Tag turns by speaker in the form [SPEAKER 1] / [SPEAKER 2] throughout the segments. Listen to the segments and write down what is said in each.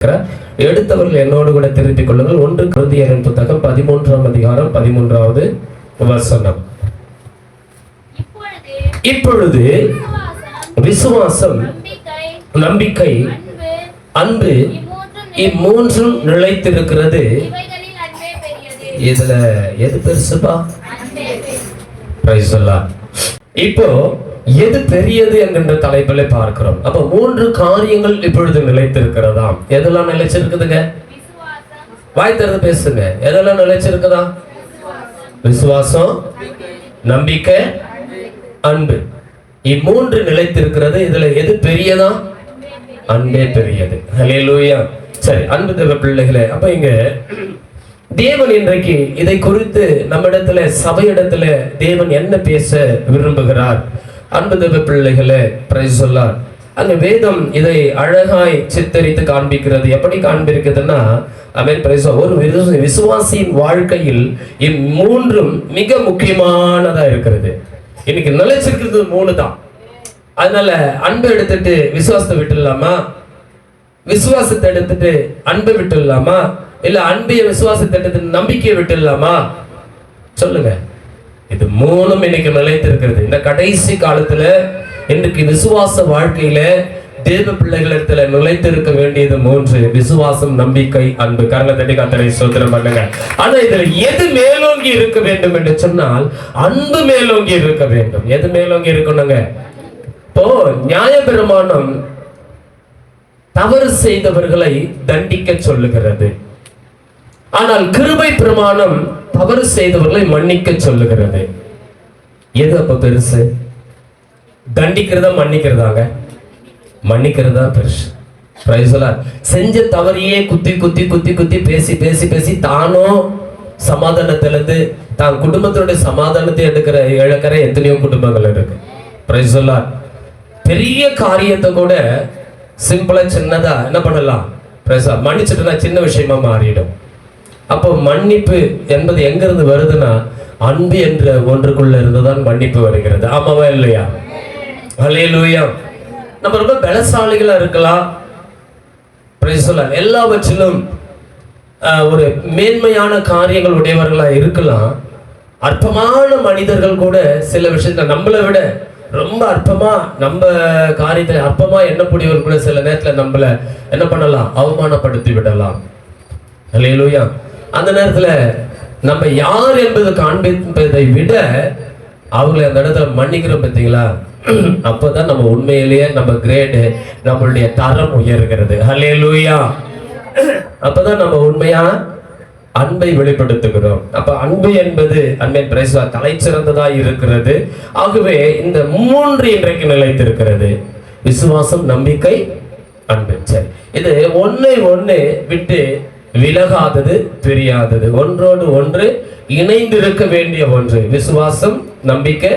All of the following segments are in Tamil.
[SPEAKER 1] எடுத்தவர்கள் என்னோடு கூட திருத்திக் கொள்ளுங்கள். 1 கொரிந்தியரின் புத்தகம் 13ஆம் அதிகாரம் 13வது வசனம். இப்பொழுது விசுவாசம், நம்பிக்கை, அன்பு இம்மூன்றும் நிலைத்திருக்கிறது. இதுல எது பெருசுப்பா? இப்போ எது பெரியது என்கின்ற தலைப்பில் பார்க்கிறோம். அப்ப 3 காரியங்கள் இப்பொழுது நிலைத்திருக்கிறதாம். எதெல்லாம் நிலைச்சிருக்குதுங்க? வாய் திறந்து பேசுங்க. எதெல்லாம் நிலைச்சிருக்குதா? விசுவாசம், நம்பிக்கை, அன்பு. இம்மூன்று நிலைத்திருக்கிறது. இதுல எது பெரியதா? அன்பே பெரியது. ஹல்லேலூயா. சரி, அன்பு தேவ பிள்ளைகளே, அப்ப இங்க தேவன் இன்றைக்கு இதை குறித்து நம்மிடத்துல, சபையிடத்துல தேவன் என்ன பேச விரும்புகிறார்? அன்பு தேவ பிள்ளைகளே, பிரைஸ் சொல்லார். அங்க வேதம் இதை அழகாய் சித்தரித்து காண்பிக்கிறது. எப்படி காண்பிக்கிறதுன்னா, ஆமென், பிரைஸ். ஒரு விசுவாசியின் வாழ்க்கையில் இம்மூன்றும் மிக முக்கியமானதா இருக்கிறது. இன்னைக்கு நிலைச்சிருக்கிறது 3 தான். அதனால அன்பை எடுத்துட்டு விசுவாசத்தை விட்டுடலாமா? விசுவாசத்தை எடுத்துட்டு அன்பை விட்டுடலாமா? இல்ல அன்பைய விசுவாசத்தை எடுத்துட்டு நம்பிக்கையை விட்டுடலாமா? சொல்லுங்க. இது 3ம் இன்னைக்கு நிலைத்திருக்கிறது. இந்த கடைசி காலத்துல இன்றைக்கு விசுவாச வாழ்க்கையில தேவ பிள்ளைகளிடத்துல நிலைத்திருக்க வேண்டியது 3: விசுவாசம், நம்பிக்கை, அன்பு. கர்த்தரை கர்த்தரை ஸ்தோத்திரம் பண்ணுங்க. ஆனா இதுல எது மேலோங்கி இருக்க வேண்டும் என்று சொன்னால் அன்பு மேலோங்கி இருக்க வேண்டும். எது மேலோங்கி இருக்கணுங்க? இப்போ நியாயப்பிரமாணம் தவறு செய்தவர்களை தண்டிக்க சொல்லுகிறது. ஆனால் கிருபை பிரமாணம் தவறு செய்தவர்களை மன்னிக்க சொல்லுகிறது. எது அப்ப பெருசு? தண்டிக்கிறதா மன்னிக்கிறதாங்க? மன்னிக்கிறதா பெருசு. Price the Lord. செஞ்ச தவறையே குத்தி குத்தி குத்தி குத்தி பேசி பேசி பேசி தானும் சமாதானத்திலிருந்து தான் குடும்பத்தினுடைய சமாதானத்தை இழக்கிற எத்தனையோ குடும்பங்கள் இருக்கு. Price the Lord. பெரிய காரியத்தை கூட சிம்பிளா சின்னதா என்ன பண்ணலாம்? மன்னிச்சுட்டுனா சின்ன விஷயமா மாறிடும். அப்போ மன்னிப்பு என்பது எங்க இருந்து வருதுன்னா, அன்பு என்ற ஒன்றுக்குள்ள இருந்துதான் மன்னிப்பு வருகிறது. ஆமாவா இல்லையா? ஹல்லேலூயா. நம்ம ரொம்ப பலசாலிகளா இருக்கலாம், எல்லாவற்றிலும் ஒரு மேன்மையான காரியங்கள் உடையவர்களா இருக்கலாம். அற்பமான மனிதர்கள் கூட சில விஷயத்துல நம்மளை விட ரொம்ப அற்பமா, நம்ம காரியத்துல அற்பமா எண்ணக்கூடியவர் கூட சில நேரத்துல நம்மள என்ன பண்ணலாம்? அவமானப்படுத்தி விடலாம். ஹல்லேலூயா. அந்த நேரத்துல நம்ம யார் என்பது காண்பிப்பதை விட அவங்களை அந்த இடத்துல மன்னிக்கிறோம், பார்த்தீங்களா? அப்பதான் நம்ம உண்மையிலேயே நம்ம கிரேடு, நம்மளுடைய தரம் உயர்கிறது. ஹல்லேலூயா. அப்பதான் நம்ம உண்மையா அன்பை வெளிப்படுத்துகிறோம். அப்ப அன்பு என்பது அன்பின் பிரைஸ்வா தலை சிறந்ததா இருக்கிறது. ஆகவே இந்த 3 இன்றைக்கு நிலைத்திருக்கிறது: விசுவாசம், நம்பிக்கை, அன்பு. சரி, இது ஒன்னை விட்டு விலகாதது, தெரியாதது, ஒன்றோடு ஒன்று இணைந்திருக்க வேண்டிய ஒன்று. விசுவாசம், நம்பிக்கை,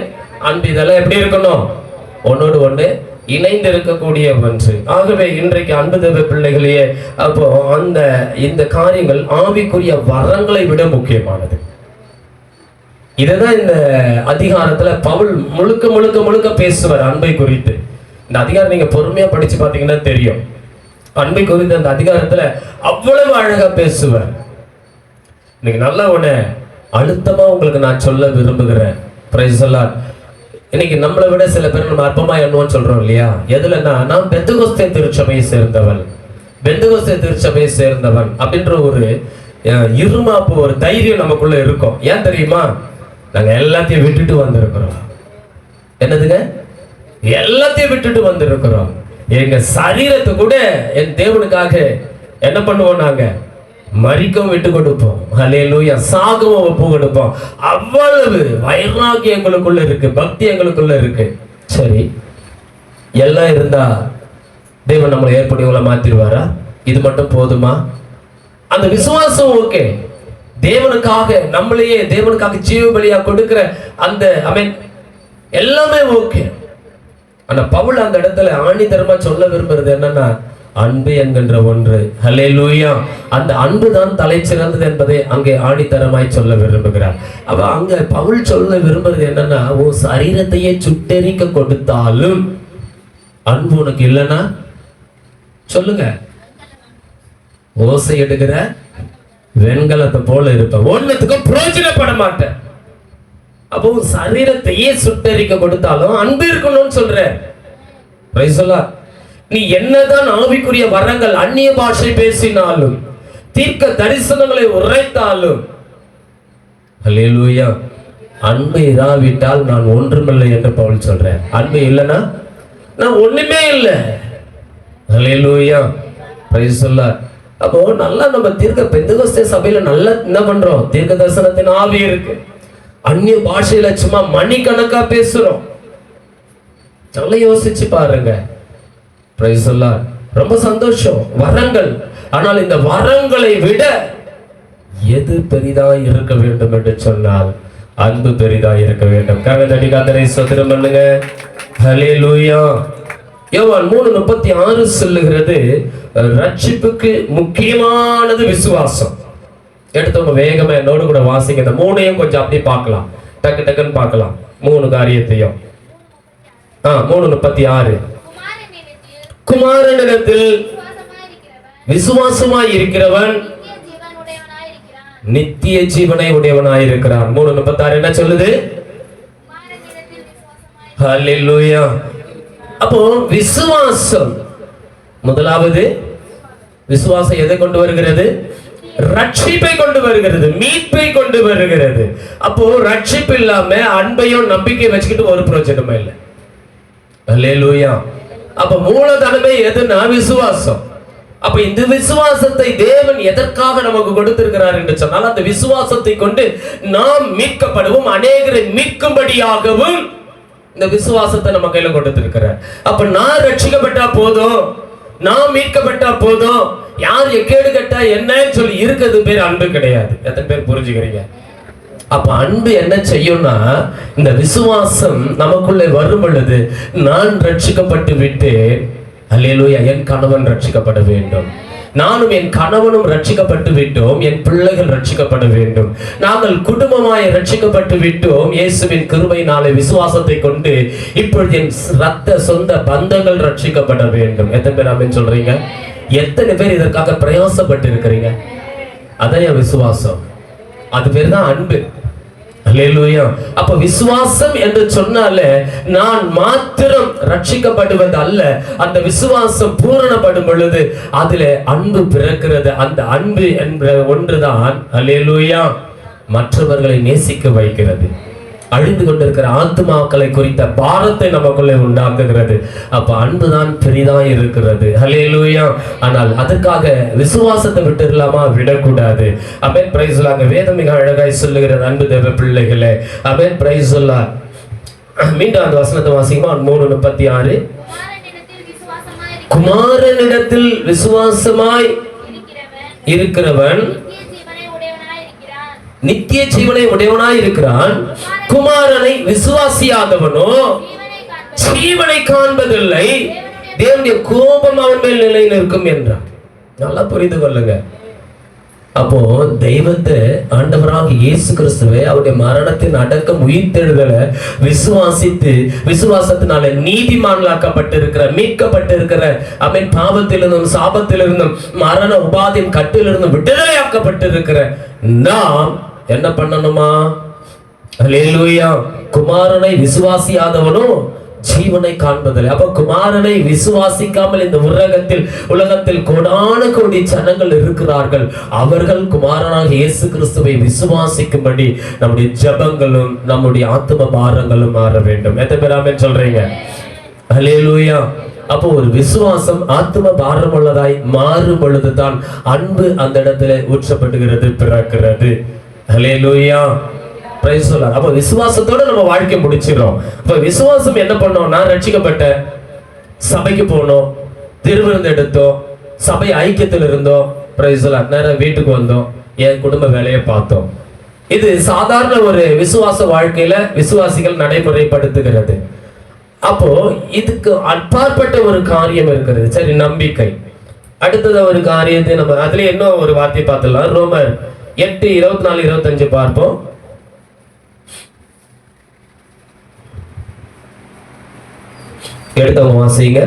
[SPEAKER 1] அன்பு. இதெல்லாம் எப்படி இருக்கணும்? ஒன்னோடு ஒன்று இணைந்து இருக்கக்கூடிய ஒன்று. ஆகவே இன்றைக்கு அன்பு தேவ பிள்ளைகளையே, அப்போ இந்த காரியங்கள் ஆவிக்குரிய வரங்களை விட முக்கியமானது. இதுதான் இந்த அதிகாரத்துல பவுல் முழுக்க முழுக்க முழுக்க பேசுவார் அன்பை குறித்து. இந்த அதிகாரம் நீங்க பொறுமையா படிச்சு பார்த்தீங்கன்னா தெரியும். அன்பை குறித்து அந்த அதிகாரத்துல அவ்வளவு அழகா பேசுவார். இன்னைக்கு நல்ல ஒண்ணு அழுத்தமா உங்களுக்கு நான் சொல்ல விரும்புகிறேன். Price the Lord. இன்னைக்கு நம்மளை விட சில பேர் நம்ம அற்பமா எண்ணுவோம்னு சொல்றோம் இல்லையா? எதுலன்னா, நான் பெந்தெகோஸ்தே திருச்சபையை சேர்ந்தவன், பெந்தெகோஸ்தே திருச்சபையை சேர்ந்தவன் அப்படின்ற ஒரு இருமாப்பு, ஒரு தைரியம் நமக்குள்ள இருக்கும். ஏன் தெரியுமா? நாங்க எல்லாத்தையும் விட்டுட்டு வந்திருக்கிறோம். என்னதுங்க? எல்லாத்தையும் விட்டுட்டு வந்திருக்கிறோம். எங்க சரீரத்தை கூட என் தேவனுக்காக என்ன பண்ணுவோம்? நாங்க மரிக்கவும் விட்டு கொடுப்போம். ஹல்லேலூயா. சாகவும் ஒப்பு கொடுப்போம். அவ்வளவு வைராகியம் எங்களுக்குள்ள இருக்கு, பக்தி எங்களுக்குள்ள இருக்கு. சரி, எல்லாம் இருந்தா தேவன் நம்மளை ஏற்படுவங்களை மாத்திருவாரா? இது மட்டும் போதுமா? அந்த விசுவாசம் ஓகே, தேவனுக்காக நம்மளையே தேவனுக்காக ஜீவ பலியா கொடுக்கிற அந்த எல்லாமே ஓகே. ஆனா பவுல் அந்த இடத்துல ஆணித்தரமா சொல்ல விரும்புறது என்னன்னா, அன்பு என்கின்ற ஒன்று. ஹல்லேலூயா. அந்த அன்பு தான் தலை சிறந்தது என்பதை அங்கே ஆணித்தரமாய் சொல்ல விரும்புகிறார். அப்ப அங்க பவுல் சொல்ல விரும்புறது என்னன்னா, உன் சரீரத்தையே சுட்டெரிக்க கொடுத்தாலும் அன்பு உனக்கு இல்லைன்னா சொல்லுங்க. ஓசை எடுக்கிற வெண்கலத்தை போல இருப்ப, ஒண்ணுத்துக்கும் பிரயோஜனப்பட மாட்டேன். அப்போ சரீரத்தையே சுட்டரிக்க கொடுத்தாலும் அன்பு இருக்கணும்னு சொல்ற. Price the Lord. நீ என்னதான் ஆவிக்குரிய வரங்கள், அந்நிய பாஷை பேசினாலும், தீர்க்க தரிசனங்களை உரைத்தாலும், அல்லேலூயா, அன்பு இராவிட்டால் நான் ஒன்றுமில்லை என்று பவுல் சொல்றேன். அன்பு இல்லைன்னா நான் ஒண்ணுமே இல்லை. அல்லேலூயா, பிரைஸ் தி லார்ட். அப்போ நல்லா நம்ம பெந்தெகோஸ்தே சபையில நல்லா என்ன பண்றோம், தீர்க்க தரிசனத்தின் ஆவி இருக்கு. அந்நிய பாஷையில சும்மா மணிக்கணக்கா பேசுறோம். நல்லா யோசிச்சு பாருங்க. Price the Lord. ரொம்ப சந்தோஷம், வரங்கள். ஆனால் இந்த வரங்களை விட எது பெரிதாய் இருக்க வேண்டும் என்று சொன்னால் அன்பு பெரிதாய் இருக்க வேண்டும். கர்த்தரை கர்த்தரை ஸ்தோத்திரம் பண்ணுங்க. ஹல்லேலூயா. யோவான் 3:36 சொல்லுகிறது, ரட்சிப்புக்கு முக்கியமானது விசுவாசம். எடுத்தவங்க வேகமா என்னோடு கூட வாசிங்க. இந்த மூணையும் கொஞ்சம் அப்படியே பார்க்கலாம், டக்கு டக்குன்னு பார்க்கலாம் 3 காரியத்தையும். 3:36 குமாரனிடத்தில் விசுவாசமாய் இருக்கிறவன் நித்திய ஜீவனை உடையவனாய் இருக்கிறான். 3:36 என்ன சொல்லுது? ஹல்லேலூயா. அப்போ விசுவாசம் முதலாவது. விசுவாசம் எதை கொண்டு வருகிறது? ரட்சிப்பை கொண்டு வருகிறது, மீட்பை கொண்டு வருகிறது. அப்போ ரட்சிப்பு இல்லாம அன்பையும் நம்பிக்கை வச்சுக்கிட்டு ஒரு பிரயோஜனமே இல்லை. அல்லேலூயா. அப்ப மூலதனமே எதுனா விசுவாசம். அப்ப இந்த விசுவாசத்தை தேவன் எதற்காக நமக்கு கொடுத்திருக்கிறார் என்று சொன்னால், அந்த விசுவாசத்தை கொண்டு நாம் மீட்கப்படுவோம், அநேகரை மீட்கும்படியாகவும் இந்த விசுவாசத்தை நம்ம கையில கொடுத்திருக்கிறார். அப்ப நான் ரட்சிக்கப்பட்டா போதும், நான் மீட்கப்பட்டா போதும், யார் எக்கேடு கட்டா என்னன்னு சொல்லி இருக்கிறது பேர் அன்பு கிடையாது. எத்தனை பேர் புரிஞ்சுக்கிறீங்க? அப்ப அன்பு என்ன செய்யும்னா, இந்த விசுவாசம் நமக்குள்ளே வரும் பொழுது, நான் ரட்சிக்கப்பட்டு விட்டேன், அல்லேலூயா, என் கணவன் ரட்சிக்கப்பட வேண்டும், நானும் என் கணவனும் ரட்சிக்கப்பட்டு விட்டோம், என் பிள்ளைகள் ரட்சிக்கப்பட வேண்டும், நாங்கள் குடும்பமாய் ரட்சிக்கப்பட்டு விட்டோம் இயேசுவின் கிருபையினாலே விசுவாசத்தை கொண்டு. இப்பொழுது என் ரத்த சொந்த பந்தங்கள் ரட்சிக்கப்பட வேண்டும். எத்தனை பேர் ஆமென் சொல்றீங்க? எத்தனை பேர் இதற்காக பிரயாசப்பட்டு இருக்கிறீங்க? அதான் விசுவாசம். அது பேர் தான் அன்பு. அல்லேலூயா. அப்ப விசுவாசம் என்று சொன்னாலே நான் மாத்திரம் ரட்சிக்கப்படுவது அல்ல, அந்த விசுவாசம் பூரணப்படும் பொழுது அதிலே அன்பு பிறக்கிறது. அந்த அன்பு என்ற ஒன்றுதான் அல்லேலூயா மற்றவர்களை நேசிக்க வைக்கிறது, அழிந்து கொண்டிருக்கிற ஆத்துமாக்களை குறித்த பாரத்தை நமக்குள்ளே உண்டாக்குகிறது. அப்ப அன்புதான் பெரிதாய் இருக்கிறது. ஹல்லேலூயா. ஆனால் அதற்காக விசுவாசத்தை விட்டுடலாமா? விடக்கூடாது. ஆமென். Praise the Lord. வேதம் மிக அழகாய் சொல்லுகிறது, அன்பு தேவ பிள்ளைகளே. ஆமென். Praise the Lord. மீண்டும் அந்த வசனத்தை வாசிக்குமா? 3:36 குமாரனிடத்தில் விசுவாசமாய் இருக்கிறவன் நித்திய ஜீவனை உடையவனாய் இருக்கிறான். குமாரனை விசுவாசியாதவனோ ஜீவனை காண்பதில்லை, தேவனுடைய கோபம் அவன் மேல் நிலையில் இருக்கும் என்றான். நல்லா புரிந்து கொள்ளுங்க. அப்போ தெய்வத்தை, ஆண்டவராக இயேசு கிறிஸ்துவை, அவருடைய மரணத்தின் அடக்கம் உயிர்த்தெழுதலை விசுவாசித்து விசுவாசத்தினால நீதிமான்களாக்கப்பட்டிருக்கிற, மீட்கப்பட்டிருக்கிற, அவன் பாவத்திலிருந்தும் சாபத்திலிருந்தும் மரண உபாதியின் கட்டிலிருந்தும் விடுதலையாக்கப்பட்டிருக்கிற நாம் என்ன பண்ணணுமா? அல்லேலூயா. குமாரனை விசுவாசியாதவனோ ஜீவனை காண்பதில்லை. அப்ப குமாரனை விசுவாசிக்காமல் இந்த உலகத்தில் கோடான கோடி ஜனங்கள் இருக்கிறார்கள். அவர்கள் குமாரனாக இயேசு கிறிஸ்துவை விசுவாசிக்கும்படி நம்முடைய ஜெபங்களும் நம்முடைய ஆத்தும பாரங்களும் மாற வேண்டும். எத்தனை பேர் ஆமென் சொல்றீங்க? அல்லேலூயா. அப்போ ஒரு விசுவாசம் ஆத்தும பாரம் உள்ளதாய் மாறும் பொழுதுதான் அன்பு அந்த இடத்துல ஊற்றப்படுகிறது, பிறக்கிறது. அல்லேலூயா. Praise the Lord. அப்ப விசுவாசத்தோட நம்ம வாழ்க்கை முடிச்சிரோம். அப்ப விசுவாசம் என்ன பண்ணோம்னா, ரட்சிக்கப்பட்ட சபைக்கு போனோம், திருவிருந்து எடுத்தோம், சபை ஐக்கியத்தில் இருந்தோம், பிரைஸ் தி லார்ட், நேரா வீட்டுக்கு வந்தோம், என் குடும்ப வேலையை பார்த்தோம். இது சாதாரண ஒரு விசுவாச வாழ்க்கையில விசுவாசிகள் நடைமுறைப்படுத்துகிறது. அப்போ இதுக்கு அப்பாற்பட்ட ஒரு காரியம் இருக்கிறது. சரி, நம்பிக்கை. அடுத்தது ஒரு காரியத்தை நம்ம அதுல இன்னும் ஒரு வார்த்தை பார்த்துடலாம். ரோமர் 8:24-25 பார்ப்போம். எடுத்தவங்க வாசிங்க.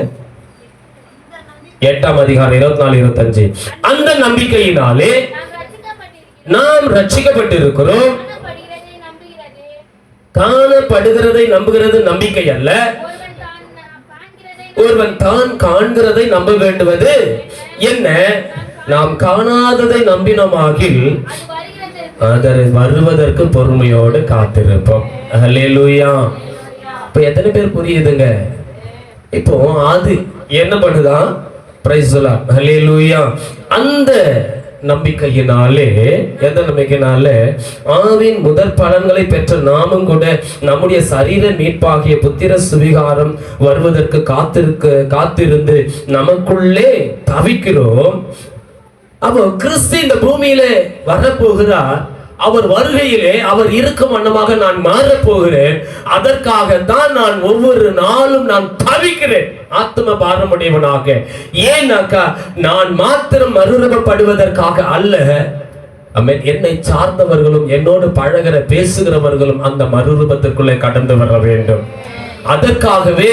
[SPEAKER 1] 8ஆம் அதிகாரம் 24 25. அந்த நம்பிக்கையினாலே நாம் ரட்சிக்கப்பட்டிருக்கிறோம். காணப்படுகிறதை நம்புகிறது நம்பிக்கை அல்ல, ஒருவன் தான் காண்கிறதை நம்ப வேண்டுவது என்ன? நாம் காணாததை நம்பினோமாகில் அதை வருவதற்கு பொறுமையோடு காத்திருப்போம். ஹல்லேலூயா. இப்ப எத்தனை பேர் புரியுதுங்க? இப்போ அது என்ன பண்ணுதான்? Price the Lord. ஹல்லேலூயா. அந்த நம்பிக்கையினாலே, எந்த நம்பிக்கையினாலே ஆவின் முதற் பலன்களை பெற்ற நாமும் கூட நம்முடைய சரீர மீட்பாகிய புத்திர சுவிகாரம் வருவதற்கு காத்திருந்து நமக்குள்ளே தவிக்கிறோம். அப்போ கிறிஸ்து இந்த பூமியிலே வரப்போகிறார். அவர் வருகையிலே அவர் இருக்கும் வண்ணமாக நான் மாறப் போகிறேன். அதற்காகத்தான் நான் ஒவ்வொரு நாளும் நான் தவிக்கிறேன், ஆத்ம பாரமுடையவனாக. ஏன்னாக்கா நான் மாத்திரம் மறுரூபப்படுவதற்காக அல்ல, என்னை சார்ந்தவர்களும் என்னோடு பழகிற பேசுகிறவர்களும் அந்த மறுரூபத்திற்குள்ளே கடந்து வர வேண்டும். அதற்காகவே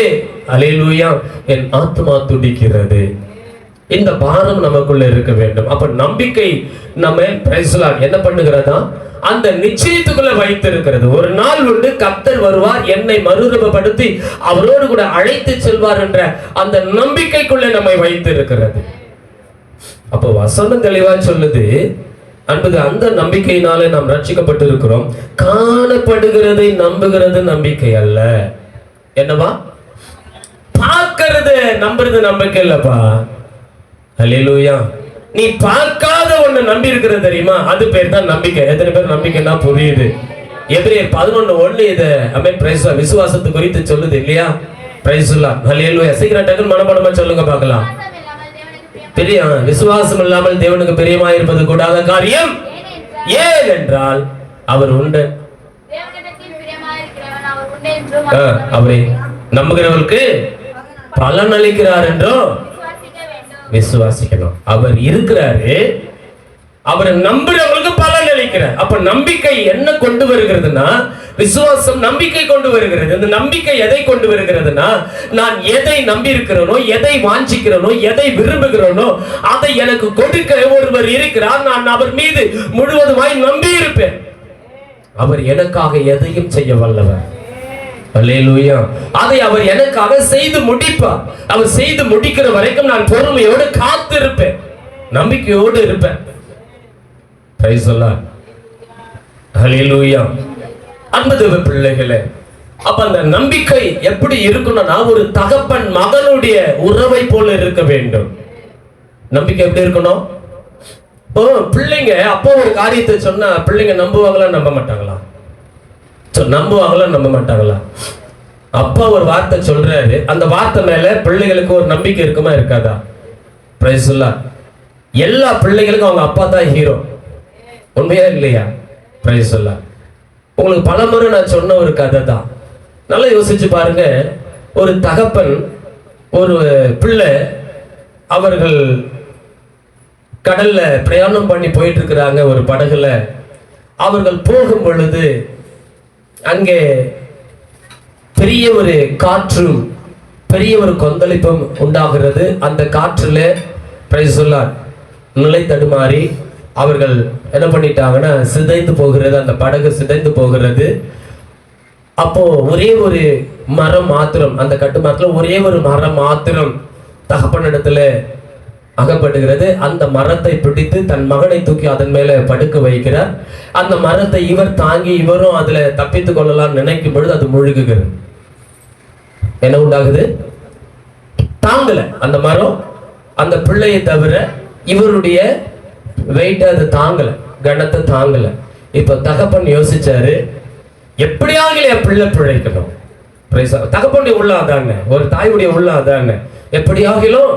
[SPEAKER 1] அல்லேலூயா என் ஆத்மா துடிக்கிறது. இந்த பாரம் நமக்குள்ள இருக்க வேண்டும். அப்ப நம்பிக்கை நம்ம பிரைஸ் தி லார்ட் என்ன பண்ணுகிறதா? அந்த நிச்சயத்துக்குள்ள வைத்திருக்கிறது. ஒரு நாள் உண்டு, கர்த்தர் வருவார், என்னை மறுரூபப்படுத்தி அவரோடு கூட அழைத்து செல்வார் என்ற அந்த நம்பிக்கைக்குள்ள நம்மை வைத்திருக்கிறது. அப்போ வசனம் தெளிவா சொல்லுது, அன்பது அந்த நம்பிக்கையினாலே நாம் ரட்சிக்கப்பட்டு இருக்கிறோம். காணப்படுகிறதை நம்புகிறது நம்பிக்கை அல்ல. என்னவா? பார்க்கிறது நம்புறது நம்பிக்கை இல்லப்பா. ஹல்லேலூயா. நீ பார்க்காத ஒண்ணு நம்பி இருக்கிறது தெரியுமா? அது பேர் தான் நம்பிக்கை. எத்தனை பேர் நம்பிக்கைன்னா புரியுது? எபிரேயர் 11:1 இத ஆமென் பிரைஸ் விசுவாசத்தை குறித்து சொல்லுது இல்லையா? Praise the Lord. ஹல்லேலூயா. சீக்கிரம் டக்குன்னு மனப்பாடமா சொல்லுங்க பார்க்கலாம். விசுவாசம் இல்லாமல் தேவனுக்கு பிரியமாயிருப்பது கூடாத காரியம். ஏனென்றால் அவர் உண்டு, அவரை நம்புகிறவர்களுக்கு பலன் அளிக்கிறார் என்றும் விசுவாசிக்கணும். அவர் இருக்கிறாரு, அவரை நம்புறவங்களுக்கு பலன் அளிக்கிறார். அப்ப நம்பிக்கை என்ன கொண்டு வருகிறதுனா, விசுவாசம் நம்பிக்கை கொண்டு வருகிறது. இந்த நம்பிக்கை எதை கொண்டு வருகிறதுனா, நான் எதை நம்பி இருக்கிறேனோ, எதை வாஞ்சிக்கிறேனோ, எதை விரும்புகிறேனோ அதை எனக்கு கொடுக்க ஒருவர் இருக்கிறார். நான் அவர் மீது முழுவதுமாய் நம்பி இருப்பேன். அவர் எனக்காக எதையும் செய்ய வல்லவர். அல்லேலூயா. அதை அவர் எனக்காக செய்து முடிப்பார். அவர் செய்து முடிக்கிற வரைக்கும் நான் பொறுமையோடு காத்திருப்பேன், நம்பிக்கையோடு இருப்பேன். Praise the Lord. அல்லேலூயா. அன்பு தேவ பிள்ளைகளே, அப்ப அந்த நம்பிக்கை எப்படி இருக்கணும்னா, ஒரு தகப்பன் மகனுடைய உறவை போல இருக்க வேண்டும். நம்பிக்கை எப்படி இருக்கணும்? பிள்ளைங்க அப்போ ஒரு காரியத்தை சொன்னா பிள்ளைங்க நம்புவாங்களா நம்ப மாட்டாங்களா? நம்புவாங்களா நம்ப மாட்டாங்களா? அப்பா ஒரு வார்த்தை சொல்றாரு, அந்த வார்த்தை மேல பிள்ளைகளுக்கு ஒரு நம்பிக்கை இருக்குமா இருக்காதா? Price the Lord. எல்லா பிள்ளைகளுக்கும் அவங்க அப்பா தான் ஹீரோ. உண்மையா இல்லையா? Praise the Lord. உங்களுக்கு பலமுறை நான் சொன்ன ஒரு கதை தான். நல்லா யோசிச்சு பாருங்க. ஒரு தகப்பன், ஒரு பிள்ளை, அவர்கள் கடல்ல பிரயாணம் பண்ணி போயிட்டு இருக்கிறாங்க ஒரு படகுல. அவர்கள் போகும் பொழுது அங்கே பெரிய ஒரு காற்றும் பெரிய ஒரு கொந்தளிப்பும் உண்டாகிறது. அந்த காற்றுல பிரைஸ் தி லார்ட் நிலை தடுமாறி அவர்கள் என்ன பண்ணிட்டாங்கன்னா சிதைந்து போகிறது, அந்த படகு சிதைந்து போகிறது. அப்போ ஒரே ஒரு மரம் மாத்திரம், அந்த கட்டுமரத்துல ஒரே ஒரு மரம் மாத்திரம் தகப்பனிடத்துல அகப்படுகிறது. அந்த மரத்தை பிடித்து தன் மகனை தூக்கி அதன் மேல படுக்க வைக்கிறார். அந்த மரத்தை இவர் தாங்கி இவரும் அதுல தப்பித்துக் கொள்ளலாம் நினைக்கும் பொழுது அது முழுகுகிறது. என்ன உண்டாகுது? தாங்கல அந்த மரம், அந்த பிள்ளையை தவிர இவருடைய வெயிட் அது தாங்கல, கனத்தை தாங்கல. இப்ப தகப்பன் யோசிச்சாரு, எப்படியாக என் பிள்ளை பிழைக்கணும். தகப்பனுடைய உள்ள அதானே, ஒரு தாயுடைய உள்ள அதானே, எப்படியாகிலும்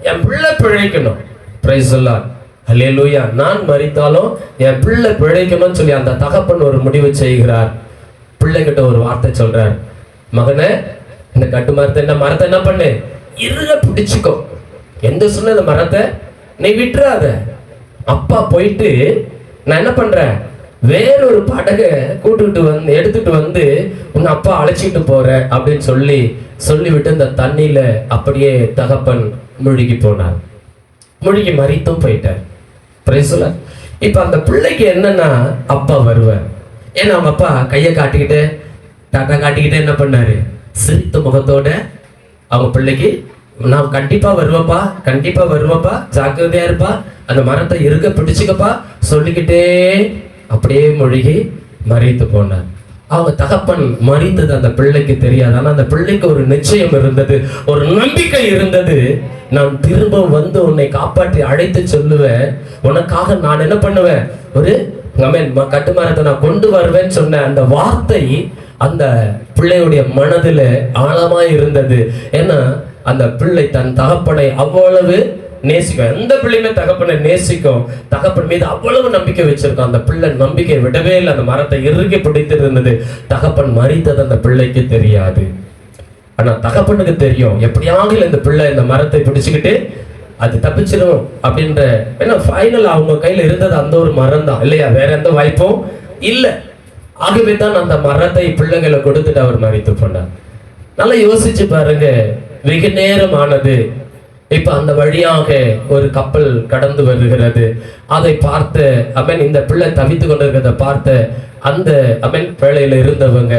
[SPEAKER 1] என் பிள்ளை பிழைக்கணும். Price the Lord. அல்லேலூயா. நான் மரித்தாலும் என் பிள்ளை பிழைக்கணும்னு சொல்லி அந்த தகப்பன் ஒரு முடிவு செய்கிறார். பிள்ளைகிட்ட ஒரு வார்த்தை சொல்றார், மகனே இந்த கட்டு மரத்தை என்ன பண்ணு, இருக பிடிச்சுக்கோ. எந்த சொன்ன இந்த மரத்தை நீ விட்டுறாத. அப்பா போயிட்டு நான் என்ன பண்றேன், வேறொரு படகை எடுத்துட்டு வந்து உன் அப்பா அழைச்சிட்டு போற அப்படின்னு சொல்லிவிட்டு இந்த தண்ணியில அப்படியே தகப்பன் முழுகி போனார், முழுகி மரித்தும் போயிட்டார். பிரைஸ்ல. இப்ப அந்த பிள்ளைக்கு என்னன்னா, அப்பா வருவார். ஏன்னா அவங்க அப்பா கையை காட்டிக்கிட்டு டாட்டா காட்டிக்கிட்டே என்ன பண்ணாரு, சிரித்த முகத்தோட அவங்க பிள்ளைக்கு நான் கண்டிப்பா வருவேப்பா, கண்டிப்பா வருவேப்பா, ஜாக்கிரதையா இருப்பா, அந்த மரத்தை இருக்க பிடிச்சுக்கப்பா சொல்லிக்கிட்டே அப்படியே மொழிகி மறித்து போனார். அவங்க தகப்பன் மறித்தது அந்த பிள்ளைக்கு தெரியாது. ஆனா அந்த பிள்ளைக்கு ஒரு நிச்சயம் இருந்தது, ஒரு நம்பிக்கை இருந்தது. நான் திரும்ப வந்து உன்னை காப்பாற்றி அழைத்து சொல்லுவேன், உனக்காக நான் என்ன பண்ணுவேன், ஒரு கட்டுமரத்தை நான் கொண்டு வருவேன்னு சொன்ன அந்த வார்த்தை அந்த பிள்ளையுடைய மனதில ஆழமா இருந்தது. ஏன்னா அந்த பிள்ளை தன் தகப்பனை அவ்வளவு நேசிக்கும். எந்த பிள்ளையுமே தகப்பனை நேசிக்கும். தகப்பன் மீது அவ்வளவு நம்பிக்கை வச்சிருக்கோம். அந்த பிள்ளை நம்பிக்கை விடவே இல்லை. அந்த மரத்தை இறுகி பிடித்து இருந்தது. தகப்பன் மறித்தது அந்த பிள்ளைக்கு தெரியாது. ஆனா தகப்பனுக்கு தெரியும், எப்படியாவது இந்த பிள்ளை இந்த மரத்தை பிடிச்சுக்கிட்டு அது தப்பிச்சிடும் அப்படின்ற. ஏன்னா ஃபைனல் அவங்க கையில இருந்தது அந்த ஒரு மரம் தான் இல்லையா, வேற எந்த வாய்ப்பும் இல்லை. ஆகவே தான் அந்த மரத்தை பிள்ளைகளை கொடுத்துட்டு அவர் மறித்து போனார். நல்லா யோசிச்சு பாருங்க. வெகு நேரம் ஆனது. இப்ப அந்த வழியாக ஒரு கப்பல் கடந்து வருகிறது. அதை பார்த்த இந்த பிள்ளை தவித்து கொண்டிருக்கிறத பார்த்த அந்த வேளையில இருந்தவங்க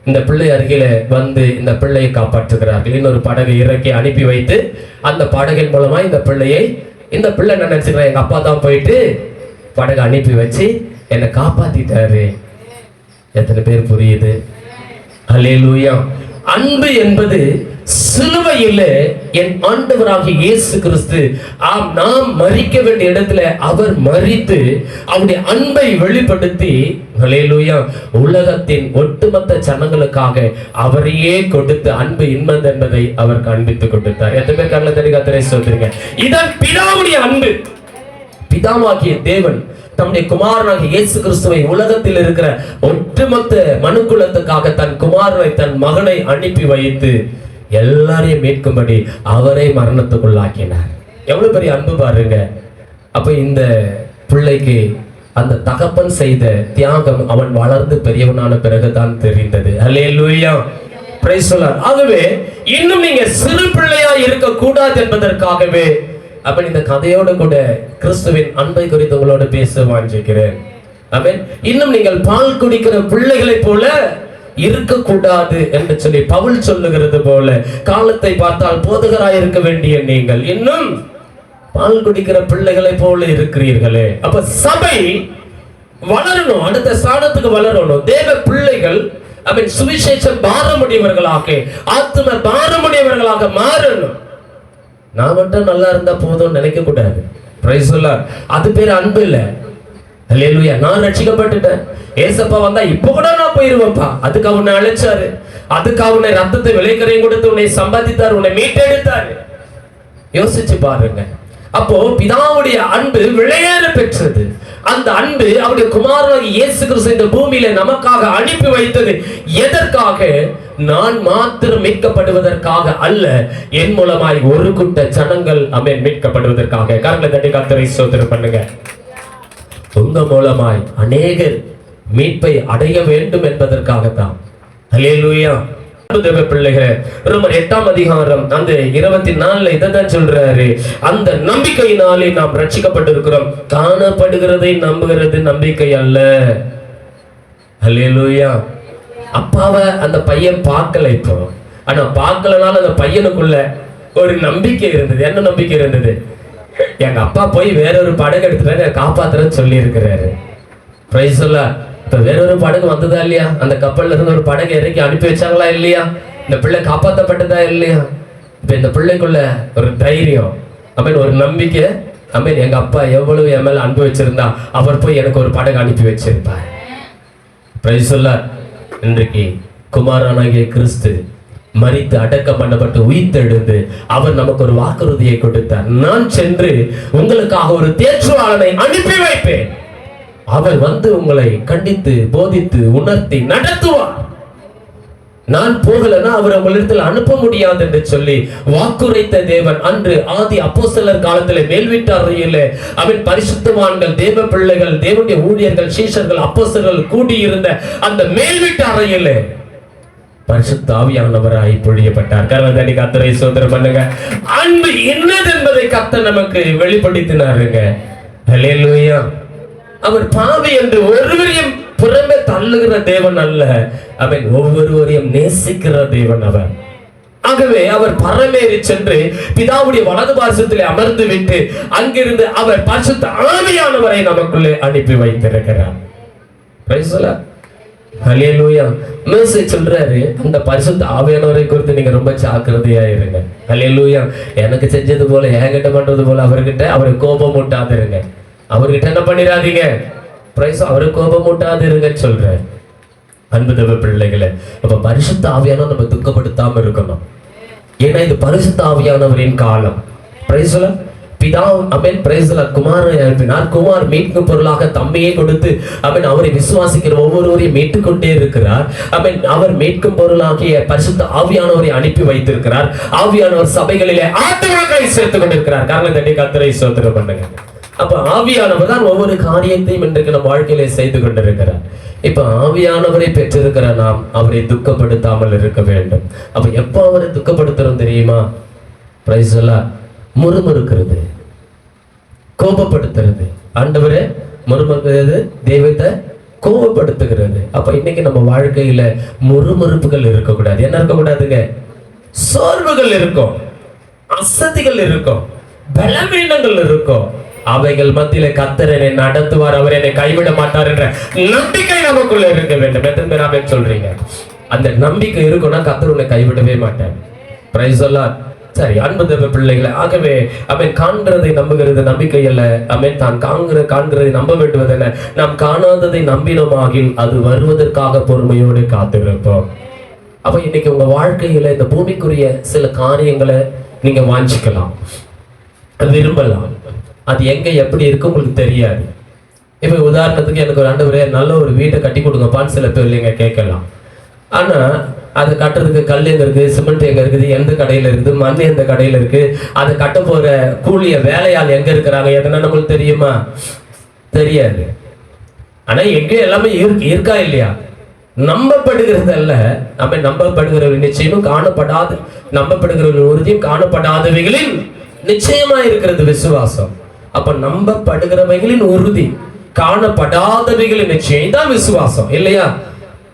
[SPEAKER 1] இந்த பிள்ளை அருகில வந்து இந்த பிள்ளையை காப்பாற்றுகிறார்கள். இன்னொரு படகை இறக்கி அனுப்பி வைத்து அந்த படகின் மூலமா இந்த பிள்ளை நினைச்சுக்கிறேன், எங்க அப்பா தான் போயிட்டு படகை அனுப்பி வச்சு என்னை காப்பாத்திட்டாரு. எத்தனை பேர் புரியுது? அல்லேலூயா. அன்பு என்பது சிலுவையில் என் ஆண்டவராகிய இயேசு கிறிஸ்து நாம் மரிக்க வேண்டிய இடத்துல அவர் மரித்து அவருடைய அன்பை வெளிப்படுத்தி அல்லேலூயா உலகத்தின் ஒட்டுமொத்த ஜனங்களுக்காக அவரையே கொடுத்து அன்பு இன்பது என்பதை அவர் காண்பித்து கொடுத்தார். எத்தனை பேர் கண்ணில் தடி கர்த்தரை சொல்றீங்க? இதான் பிதாவுடைய அன்பு. பிதாவாகிய தேவன் தம்முடைய குமாரனாகிய இயேசு கிறிஸ்துவை உலகத்தில் இருக்கிற ஒட்டுமொத்த மனுக்குலத்துக்காக தன் குமாரனை தன் மகனை அனுப்பி வைத்து எல்லாரையும் மீட்கும்படி அவரை மரணத்துக்குள்ளாக்கினார். எவ்வளவு பெரிய அன்பு பாருங்க. அப்ப இந்த பிள்ளைக்கு அந்த தகப்பன் செய்த தியாகம் அவன் வளர்ந்து பெரியவனான பிறகுதான் தெரிந்தது. அல்லேலூயா, பிரைஸ் தி லார்ட். ஆகவே இன்னும் நீங்க சிறு பிள்ளையா இருக்க கூடாது என்பதற்காகவே அப்ப இந்த கதையோடு கூட கிறிஸ்துவின் அன்பை குறித்து உங்களோட பேச வாஞ்சிக்கிறேன். ஆமென். இன்னும் நீங்கள் பால் குடிக்கிற பிள்ளைகளை போல இருக்கக்கூடாது என்று சொல்லி பவுல் சொல்லுகிறது போல, காலத்தை பார்த்தால் போதகராய் இருக்க வேண்டிய நீங்கள் இன்னும் பால் குடிக்கிற பிள்ளைகளை போல இருக்கிறீர்களே. அப்ப சபை வளரணும், அடுத்த ஸ்தானத்துக்கு வளரணும். தேவ பிள்ளைகள் சுவிசேஷம் பாரமுடையவர்களாக, ஆத்தும பாரமுடையவர்களாக மாறணும். நான் மட்டும் நல்லா இருந்தா போதும் நினைக்க கூடாது. Price the Lord. அது பேர் அன்பு இல்ல. அல்லேலூயா. நான் ரட்சிக்கப்பட்டுட்டேன், ஏசப்பா வந்தா இப்ப கூட நான் போயிருவேன்ப்பா. அதுக்கு அவனை அழைச்சாரு, அதுக்கு அவனை ரத்தத்தை விலைக்கரையும் கொடுத்து உன்னை சம்பாதித்தார், உன்னை மீட்டெடுத்தாரு. யோசிச்சு பாருங்க. அப்போ பிதாவுடைய அன்பு விளையாட பெற்றது. அந்த அன்பு அவருடைய குமாரனாகிய இயேசு கிறிஸ்து இந்த பூமியில நமக்காக அனுப்பி வைத்தது. எதற்காக? நான் மாத்திரம் மீட்கப்படுவதற்காக அல்ல, என் மூலமாய் ஒரு கூட்ட ஜனங்கள் மீட்கப்படுவதற்காக. கரங்களை தட்டி கர்த்தரை ஸ்தோத்திரம் பண்ணுங்க. உங்க மூலமாய் அநேகர் மீட்பை அடைய வேண்டும் என்பதற்காகத்தான். அல்லேலூயா. தேவ பிள்ளைகளே, ரோமர் 8ஆம் அதிகாரம் அந்த 24 இதைதான் சொல்றாரு. அந்த நம்பிக்கையினாலே நாம் ரட்சிக்கப்பட்டிருக்கிறோம். காணப்படுகிறதை நம்புகிறது நம்பிக்கை அல்ல. அல்லேலூயா. அப்பாவை அந்த பையன் பார்க்கல இப்போ, ஆனா பார்க்கலனால அந்த பையனுக்குள்ள ஒரு நம்பிக்கை இருந்தது. என்ன நம்பிக்கை இருந்தது? எங்க அப்பா போய் வேறொரு படகு எடுத்துட்டு காப்பாத்துறேன்னு சொல்லி இருக்கிறாரு. Price the Lord. இப்ப வேறொரு படகு வந்ததா இல்லையா? அந்த கப்பல்ல இருந்து ஒரு படகு இறக்கி அனுப்பி வச்சாங்களா இல்லையா? இந்த பிள்ளை காப்பாற்றப்பட்டதா இல்லையா? இப்ப இந்த பிள்ளைக்குள்ள ஒரு தைரியம், ஒரு நம்பிக்கை. எங்க அப்பா எவ்வளவு என் மேல அன்பு வச்சிருந்தா அவர் போய் எனக்கு ஒரு படகு அனுப்பி வச்சிருப்பார். Praise the Lord. இன்றைக்கு குமாரனாகிய கிறிஸ்து மரித்து அடக்கம் பண்ணப்பட்டு உயிர்த்தெழுந்து அவர் நமக்கு ஒரு வாக்குறுதியை கொடுத்தார். நான் சென்று உங்களுக்காக ஒரு தேற்றுவாளனை அனுப்பி வைப்பேன். அவர் வந்து உங்களை கண்டித்து போதித்து உணர்த்தி நடத்துவார். நான் போகலன்னா அவர் உங்களிடத்தில் அனுப்ப முடியாது என்று சொல்லி வாக்குரைத்த தேவன் அன்று ஆதி அப்போஸ்தலர் காலத்தில் மேல்வீட்டு அறையிலே அவன் பரிசுத்தவான்கள், தேவ பிள்ளைகள், தேவனுடைய ஊழியர்கள், சீஷர்கள், அப்போஸ்தலர்கள் கூடியிருந்த அந்த மேல்வீட்டு அறையிலே பரிசுத்த ஆவியானவராய் பொழியப்பட்டார். கர்த்தரை ஸ்தோத்திரம் பண்ணுங்க. அன்பு என்னது என்பதை கர்த்தர் நமக்கு வெளிப்படுத்தினாருங்க. ஹல்லேலூயா. அவர் பாவி என்று ஒருவரையும் புறம்பே தள்ளுகிற தேவன் அல்ல, அவன் ஒவ்வொருவரையும் நேசிக்கிற தேவன் அவர். ஆகவே அவர் பரமேறி சென்று பிதாவுடைய வலது பார்சத்திலே அமர்ந்து விட்டு அங்கிருந்து அவர் பரிசுத்த ஆவியானவரை நமக்குள்ளே அனுப்பி வைத்திருக்கிறார். Price the Lord. Hallelujah. Message சொல்றாரு, அந்த பரிசுத்த ஆவியானவரை குறித்து நீங்க ரொம்ப ஜாக்கிரதையா இருங்க. ஹல்லேலூயா. எனக்கு செஞ்சது போல என்கிட்ட பண்றது போல அவர்கிட்ட அவரை கோபம் ஊட்டாதிருங்க. அவர்கிட்ட என்ன பண்ணிடாதீங்க, பிரைஸ் அவரை கோபம் ஊட்டாதிருங்கன்னு சொல்றேன். அன்பு தேவ பிள்ளைகளே, அப்ப பரிசுத்த ஆவியானவர் நம்ம துக்கப்படுத்தாம இருக்கணும். ஏன்னா இது பரிசுத்த ஆவியானவரின் காலம். Price the Lord. பிதா அவன் பிரைஸ் தி லார்ட் குமாரனை அனுப்பினார். குமார் மீட்கும் பொருளாக தம்மையே கொடுத்து அவன் அவரை விசுவாசிக்கிற ஒவ்வொருவரையும் மீட்டுக்கொண்டே இருக்கிறார். அவன் அவர் மீட்கும் பொருளாகிய பரிசுத்த ஆவியானவரை அனுப்பி வைத்திருக்கிறார். ஆவியானவர் சபைகளிலே ஆத்துமாக்களை சேர்த்துக் கொண்டிருக்கிறார். காரணம் தட்டி கர்த்தரை ஸ்தோத்திரம் பண்ணுங்க. அப்ப ஆவியானவர் தான் ஒவ்வொரு காரியத்தையும் இன்றைக்கு நம்ம வாழ்க்கையிலே செய்து கொண்டிருக்கிறார். இப்ப ஆவியானவரை பெற்றிருக்கிற நாம் அவரை துக்கப்படுத்தாமல் இருக்க வேண்டும். அப்ப எப்ப அவரை துக்கப்படுத்துறோம் தெரியுமா? Praise the Lord. முறுமுறுக்கிறது, கோபப்படுத்துறது. ஆண்டவரே முறுமுறுக்கிறது தெய்வத்தை கோபப்படுத்துகிறது. அப்ப இன்னைக்கு நம்ம வாழ்க்கையில முறுமுறுப்புகள் இருக்கக்கூடாது. என்ன இருக்கக்கூடாதுங்க? சோர்வுகள் இருக்கும், அசதிகள் இருக்கும், பலவீனங்கள் இருக்கும். அவைகள் மத்தியில கர்த்தர் என்னை நடத்துவார், அவர் என்னை கைவிட மாட்டார் என்ற நம்பிக்கை நமக்குள்ள இருக்க வேண்டும். எத்தனை பேர் ஆமென் சொல்றீங்க? அந்த நம்பிக்கை இருக்குன்னா கர்த்தர் உன்னை கைவிடவே மாட்டார். Price the Lord. சரி, அன்பு தேவ பிள்ளைகளை, ஆகவே அவன் காண்கிறதை நம்புகிறது நம்பிக்கை அல்ல. அவன் தான் காண்கிறதை நம்ப வேண்டுவதென்ன? நாம் காணாததை நம்பினோமாகில் அது வருவதற்காக பொறுமையோடு காத்திருப்போம். அப்ப இன்னைக்கு உங்க வாழ்க்கையில இந்த பூமிக்குரிய சில காரியங்களை நீங்க வாஞ்சிக்கலாம், விரும்பலாம். அது எங்க எப்படி இருக்கு உங்களுக்கு தெரியாது. இப்ப உதாரணத்துக்கு எனக்கு ஒரு ஆண்டவரே நல்ல ஒரு வீட்டை கட்டி கொடுங்கப்பான்னு சில பேர் இல்லைங்க கேட்கலாம். ஆனா அதை கட்டுறதுக்கு கல் எங்க இருக்கு, சிமெண்ட் எங்க இருக்குது, எந்த கடையில இருக்குது, மண் எந்த கடையில இருக்கு, அதை கட்ட போற கூலிய வேலையால் எங்க இருக்கிறாங்க, எதனா நம்மளுக்கு தெரியுமா? தெரியாது. ஆனா எங்கேயும் எல்லாமே இருக்கா இல்லையா? நம்பப்படுகிறது அல்ல, நம்ம நம்பப்படுகிற நிச்சயமும் காணப்படாது, நம்பப்படுகிற உறுதியும் காணப்படாதவைகளில் நிச்சயமா இருக்கிறது விசுவாசம். அப்ப நம்பப்படுகிறவைகளின் உறுதி, காணப்படாதவைகளின் நிச்சயம் தான் விசுவாசம் இல்லையா?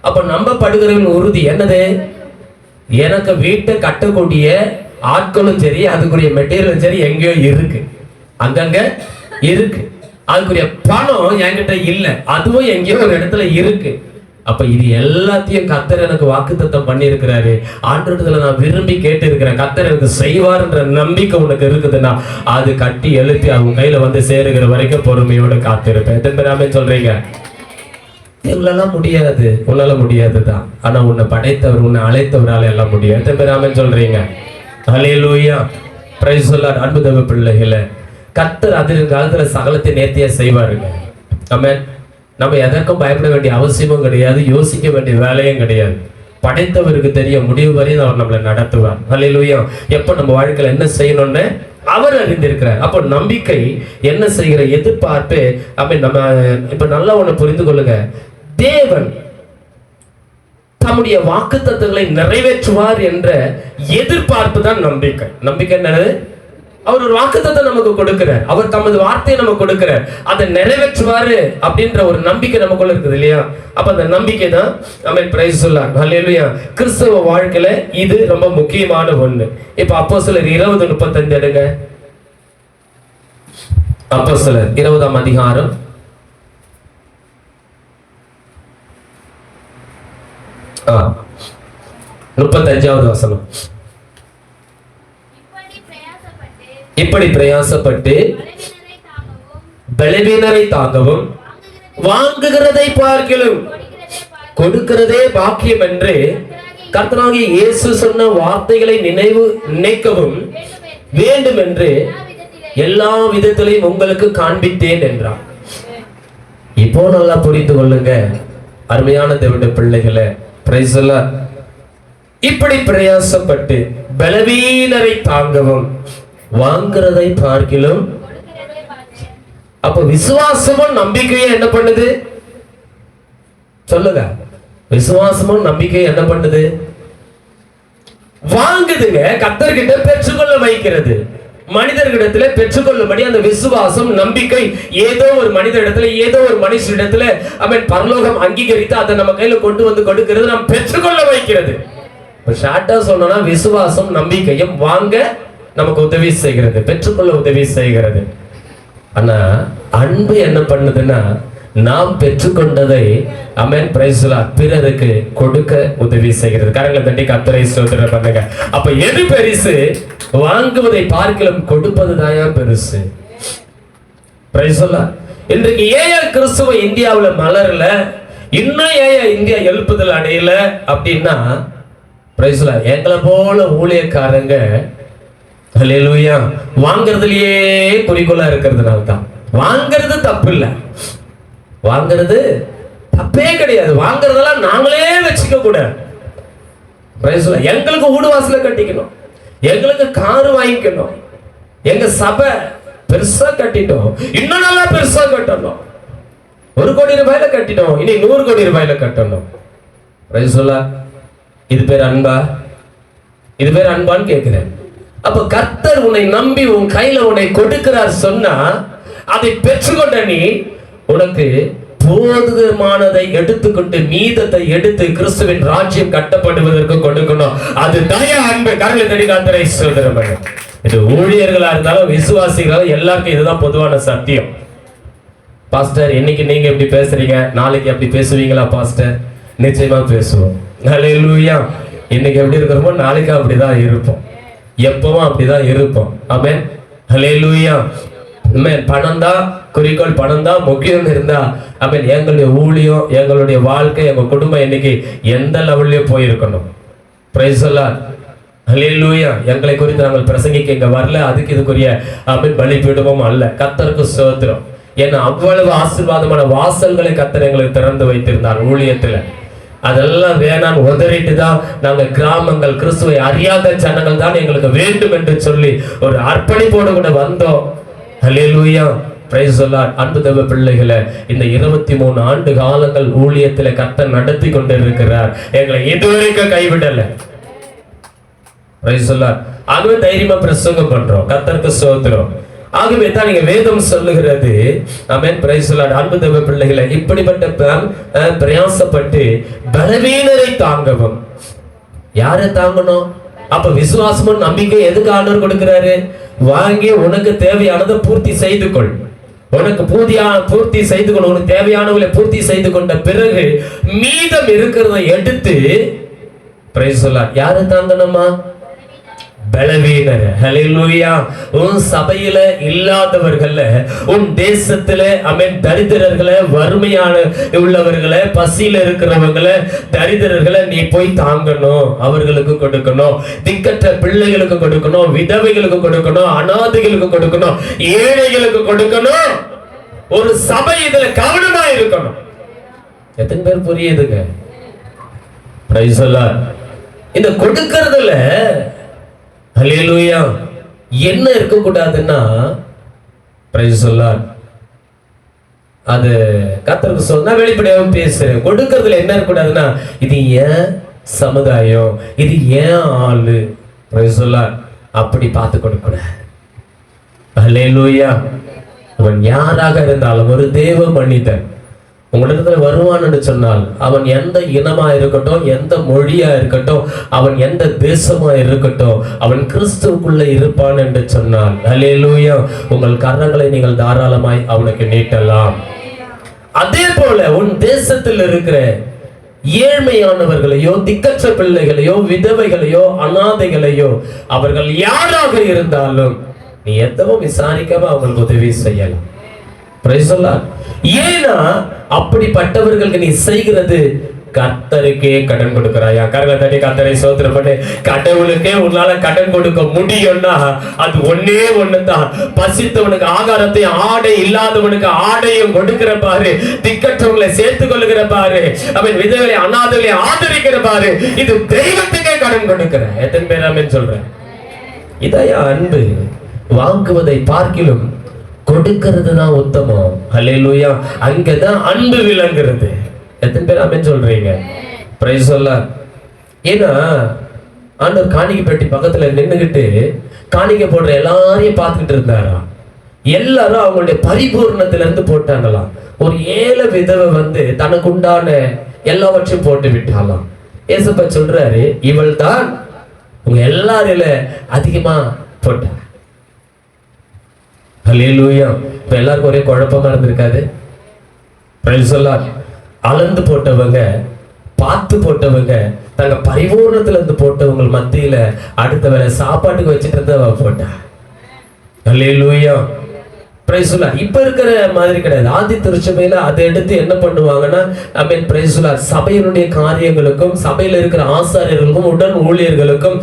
[SPEAKER 1] அப்ப நம்பப்படுகிறவன் உறுதி என்னது? எனக்கு வீட்டை கட்டக்கூடிய ஆட்களும் சரி, அதுக்குரிய மெட்டீரியலும் சரி எங்கேயோ இருக்கு, அங்கங்க இருக்கு. அதுக்குரிய பணம் என்கிட்ட இல்லை, அதுவும் எங்கேயோ ஒரு இடத்துல இருக்கு. அப்ப இது எல்லாத்தையும் கர்த்தர் எனக்கு வாக்குத்தத்தம் பண்ணி இருக்கிறாரு. ஆண்டவரிடத்துல நான் விரும்பி கேட்டு இருக்கிறேன், கர்த்தர் எனக்கு செய்வார்ன்ற நம்பிக்கை உனக்கு இருக்குதுன்னா அது கட்டி எழுப்பி அவங்க கையில வந்து சேருகிற வரைக்கும் பொறுமையோடு காத்திருப்பேன். எத்தனை பேர் ஆமென் சொல்றீங்க? இவங்களெல்லாம் முடியாது, உன்னால முடியாதுதான். ஆனா உன்னை படைத்தவர், உன்னை அழைத்தவரால எல்லாம் முடியும். எத்தனை பேர் ஆமென் சொல்றீங்க? ஹல்லேலூயா. Praise the Lord. அன்பு தேவ பிள்ளைகளே, கர்த்தர் அதில் காலத்துல சகலத்தை நேர்த்தியா செய்வாருங்க. ஆமென். நம்ம எதற்கும் பயப்பட வேண்டிய அவசியமும் கிடையாது, யோசிக்க வேண்டிய வேலையும் கிடையாது. படைத்தவருக்கு தெரியும், முடிவு வரையும் அவர் நம்மளை நடத்துவார். ஹல்லேலூயா. எப்ப நம்ம வாழ்க்கையில என்ன செய்யணும்னு அவர் அறிந்திருக்கிறார். அப்போ நம்பிக்கை என்ன செய்கிற எதிர்பார்ப்பு. அப்ப நம்ம இப்ப நல்லா ஒண்ணு புரிந்து கொள்ளுங்க, தேவன் தம்முடைய வாக்குத்தத்தங்களை நிறைவேற்றுவார் என்ற எதிர்பார்ப்பு தான் நம்பிக்கை. நம்பிக்கை என்னது? அவர் ஒரு வாக்குத்தத்தை நமக்கு கொடுக்கிறார், அவர் தமது வார்த்தையை நமக்கு கொடுக்கிறார், அதை நிறைவேற்றுவாரு அப்படின்ற ஒரு நம்பிக்கை நமக்குள்ள இருக்குது இல்லையா? அப்ப அந்த நம்பிக்கை தான் ஆமென். Praise the Lord. ஹல்லேலூயா. கிறிஸ்தவ வாழ்க்கையில இது ரொம்ப முக்கியமான ஒண்ணு. இப்ப அப்போஸ்தலர் 20:35 எடுங்க. அப்போஸ்தலர் 20ஆம் அதிகாரம் 35வது வசனம். இப்படி பிரயாசப்பட்டு பலவீனரை தாங்கவும் வாங்குகிறதை பார்க்கிலும் கொடுக்கிறதே பாக்கியம் என்று கர்த்தராகிய இயேசு சொன்ன வார்த்தைகளை நினைக்கவும் வேண்டும் என்று எல்லா விதத்திலையும் உங்களுக்கு காண்பித்தேன் என்றார். இப்போ நல்லா புரிந்து கொள்ளுங்க அருமையான தேவனுடைய பிள்ளைகளே. Price the Lord. இப்படி பிரயாசப்பட்டு பலவீனரை தாங்கவும் வாங்குறதை பார்க்கிலும். அப்ப விசுவாசமும் நம்பிக்கையும் என்ன பண்ணுது? சொல்லுங்க. விசுவாசமும் நம்பிக்கையும் என்ன பண்ணுது? வாங்குதுங்க, கர்த்தர்கிட்ட பெற்றுக்கொள்ள வைக்கிறது. மனிதர்களிடத்துல பெற்றுக்கொள்ளும்படி அந்த விசுவாசம், நம்பிக்கை ஏதோ ஒரு மனிதரிடத்துல, ஏதோ ஒரு மனுஷனிடத்துல அவன் பரலோகம் அங்கீகரித்து அதை நம்ம கையில கொண்டு வந்து கொடுக்கிறது, நாம் பெற்றுக்கொள்ள வைக்கிறது. ஷார்ட்டா சொன்னா விசுவாசம் நம்பிக்கையும் வாங்க நமக்கு உதவி செய்கிறது, பெற்றுக்கொள்ள உதவி செய்கிறது. ஆனா அன்பு என்ன பண்ணுதுன்னா, நாம் பெற்றுக்கொண்டதை ஆமென் பிரைஸ் தி லார்ட் பிறருக்கு கொடுக்க உதவி செய்கிறது. கரங்களை தட்டி கர்த்தரை ஸ்தோத்திரம் பண்ணுங்க. அப்ப எது பெருசு? வாங்குவதை பார்க்கலாம் கொடுப்பதுதான் பெருசு. Price the Lord. இன்றைக்கு ஏன் கிறிஸ்துவ இந்தியாவுல மலரல, இன்னும் ஏன் இந்தியா எழுப்புதல் அடையல அப்படின்னா, பிரைஸ் தி லார்ட், எங்களை போல ஊழியக்காரங்க ஹல்லேலூயா வாங்குறதுலயே குறிக்கோளா இருக்கிறதுனால தான். வாங்குறது தப்பு இல்லை, வாங்குறது தப்பே கிடையாது. வாங்குறதெல்லாம் நாங்களே வச்சுக்க கூடாது. எங்களுக்கு வீடு வாசல கட்டிக்கணும், எங்களுக்கு காரு வாங்கிக்கணும், எங்க சபை பெருசா கட்டிட்டோம், இன்னும் நல்லா பெருசா கட்டணும். 1 கோடி ரூபாயில கட்டிட்டோம், இனி 100 கோடி ரூபாயில கட்டணும். இது பேர் அன்பா? இது பேர் அன்பான்னு கேட்கிறேன். அப்ப கர்த்தர் உன்னை நம்பி உன் கையில உன்னை கொடுக்கிறார் சொன்னா, அதை பெற்றுக்கொண்ட நீ உனக்கு போதுமானதை எடுத்துக்கொண்டு மீதத்தை எடுத்து கிறிஸ்துவின் ராஜ்யம் கட்டப்படுவதற்கு கொடுக்கணும். அது தயா அன்பு. கரங்களை தட்டி கர்த்தரை ஸ்தோத்திரம் பண்ணுங்க. இது ஊழியர்களா இருந்தாலும் விசுவாசிகளாலும் எல்லாருக்கும் இதுதான் பொதுவான சத்தியம். பாஸ்டர், இன்னைக்கு நீங்க எப்படி பேசுறீங்க, நாளைக்கு அப்படி பேசுவீங்களா பாஸ்டர்? நிச்சயமா பேசுவோம். ஹல்லேலூயா. இன்னைக்கு எப்படி இருக்கிறோமோ நாளைக்கு அப்படிதான் இருப்போம், எப்பவும் அப்படிதான் இருப்போம். ஆமென். ஹல்லேலூயா. பணம் தான் குறிக்கோள், பணம் தான் முக்கியம் இருந்தா ஆமென் எங்களுடைய ஊழியம், எங்களுடைய வாழ்க்கை, எங்க குடும்பம் இன்னைக்கு எந்த லெவல்லயே போயிருக்கணும். Praise the Lord. ஹல்லேலூயா. எங்களை குறித்து நாங்கள் பிரசங்கிக்க இங்க வரல, அதுக்கு இதுக்குரிய ஆமென் பலிபீடமும் அல்ல. கர்த்தருக்கு ஸ்தோத்திரம். ஏன்னா அவ்வளவு ஆசீர்வாதமான வாசல்களை கர்த்தர் எங்களுக்கு திறந்து வைத்திருந்தார் ஊழியத்துல. அதெல்லாம் வேணாம் உதறிட்டு தான் நாங்க கிராமங்கள், கிறிஸ்துவை அறியாத ஜனங்கள் தான் எங்களுக்கு வேண்டும் என்று சொல்லி ஒரு அர்ப்பணிப்போடு கூட வந்தோம். ஹல்லேலூயா. Praise the Lord. அன்பு தேவ பிள்ளைகளே, இந்த 23 ஆண்டு காலங்கள் ஊழியத்துல கர்த்தர் நடத்தி கொண்டிருக்கிறார். எங்களை இதுவரைக்கும் கைவிடல. Price the Lord. ஆகவே தைரியமா பிரசங்கம் பண்றோம். கர்த்தருக்கு ஸ்தோத்திரம். ஆகவே தான் நீங்க வேதம் சொல்லுகிறது. ஆமென். Praise the Lord. அன்பு தேவ பிள்ளைகளே, இப்படிப்பட்ட பிரயாசப்பட்டு பலவீனரை தாங்கவும். யாரை தாங்கணும்? அப்ப விசுவாசமும் நம்பிக்கை எதுக்கு ஆண்டவர் கொடுக்கிறாரு? வாங்கி உனக்கு தேவையானதை பூர்த்தி செய்து கொள். உனக்கு பூர்த்தி செய்து கொள். உனக்கு தேவையானவங்களை பூர்த்தி செய்து கொண்ட பிறகு மீதம் இருக்கிறத எடுத்து பிரைஸ் தி லார்ட். யாரை தாங்கணுமா? பலவீனர். ஹல்லேலூயா. உன் சபையில இல்லாதவர்கள, உன் தேசத்துல ஆமென் தரித்திரர்களை, வறுமையான உள்ளவர்களை, பசியில இருக்கிறவங்களை, தரித்திரர்களை நீ போய் தாங்கணும், அவர்களுக்கு கொடுக்கணும். திக்கற்ற பிள்ளைகளுக்கு கொடுக்கணும், விதவைகளுக்கு கொடுக்கணும், அநாதைகளுக்கு கொடுக்கணும், ஏழைகளுக்கு கொடுக்கணும். ஒரு சபை இதுல கவனமா இருக்கணும். எத்தனை பேர் புரியுதுங்க? Price the Lord. இந்த கொடுக்கிறதுல ஹல்லேலூயா என்ன இருக்கக்கூடாதுன்னா, பிரைஸ் தி லார்ட், அது கர்த்தருக்கு சொன்னா வெளிப்படையாக பேசுறேன். கொடுக்கறதுல என்ன இருக்கக்கூடாதுன்னா, இது ஏன் சமுதாயம், இது ஏன் ஆளு, பிரைஸ் தி லார்ட், அப்படி பார்த்து கொடுக்கூடாது. ஹல்லேலூயா. அவன் யாராக இருந்தாலும் ஒரு தேவ மனிதன் உங்களிடத்துல வருவான்னு சொன்னால், அவன் எந்த இனமா இருக்கட்டும், எந்த மொழியா இருக்கட்டும், அவன் எந்த தேசமா இருக்கட்டும், அவன் கிறிஸ்துவுக்குள்ள இருப்பான் என்று சொன்னால், ஹல்லேலூயா, உங்கள் கரங்களை நீங்கள் தாராளமாய் அவனுக்கு நீட்டலாம். அதே போல உன் தேசத்தில் இருக்கிற ஏழ்மையானவர்களையோ, திக்கற்ற பிள்ளைகளையோ, விதவைகளையோ, அநாதைகளையோ, அவர்கள் யாராக இருந்தாலும் நீ எதுவும் விசாரிக்காம அவங்களுக்கு உதவி செய்யலாம். Price the Lord. ஏன்னா அப்படிப்பட்டவர்களுக்கு நீ செய்கிறது கர்த்தருக்கே கடன் கொடுக்கிறாயா? கரங்களை தட்டி கர்த்தரை ஸ்தோத்திரம் பண்ணு. கடவுளுக்கே உன்னால கடன் கொடுக்க முடியும்னா அது ஒன்னே ஒண்ணுதான். பசித்தவனுக்கு ஆகாரத்தையும், ஆடை இல்லாதவனுக்கு ஆடையும் கொடுக்கிற பாரு, திக்கற்றவங்களை சேர்த்துக் கொள்ளுகிற பாரு, அவன் விதவைகளை அநாதைகளை ஆதரிக்கிற பாரு. இது தெய்வத்துக்கே கடன் கொடுக்கிற. எத்தனை பேர் ஆமென் சொல்றேன்? இதையா அன்பு. வாங்குவதை பார்க்கிலும் கொடுக்கிறது தான் உத்தமம். ஹல்லேலூயா. அங்கதான் அன்பு விளங்குறது. எத்தனை பேர் ஆமென் சொல்றீங்க? Price the Lord. ஏன்னா ஆண்டவர் காணிக்கை பெட்டி பக்கத்துல நின்னுகிட்டு காணிக்கை போடுற எல்லாரையும் பார்த்துக்கிட்டு இருந்தாராம். எல்லாரும் அவங்களுடைய பரிபூர்ணத்துல இருந்து போட்டாங்களாம். ஒரு ஏழை விதவை வந்து தனக்கு உண்டான எல்லாவற்றையும் போட்டு விட்டாலாம். ஏசப்பா சொல்றாரு, இவள் தான் உங்க எல்லாரில அதிகமா போட்டா. ஹல்லேலூயா. இப்ப எல்லாருக்கும் ஒரே குழப்பமா இருந்திருக்காது? Price the Lord. அளந்து போட்டவங்க, பார்த்து போட்டவங்க, தங்க பரிபூர்ணத்துல இருந்து போட்டவங்க மத்தியில அடுத்த வேலை சாப்பாட்டுக்கு வச்சுட்டு இருந்தவ போட்டா. ஹல்லேலூயா. Praise the Lord. இப்ப இருக்கிற மாதிரி கிடையாது. ஆதி திருச்சபையில அதை எடுத்து என்ன பண்ணுவாங்கன்னா, பிரைஸ் தி லார்ட், சபையினுடைய காரியங்களுக்கும் சபையில இருக்கிற ஆசாரியர்களுக்கும் உடன் ஊழியர்களுக்கும்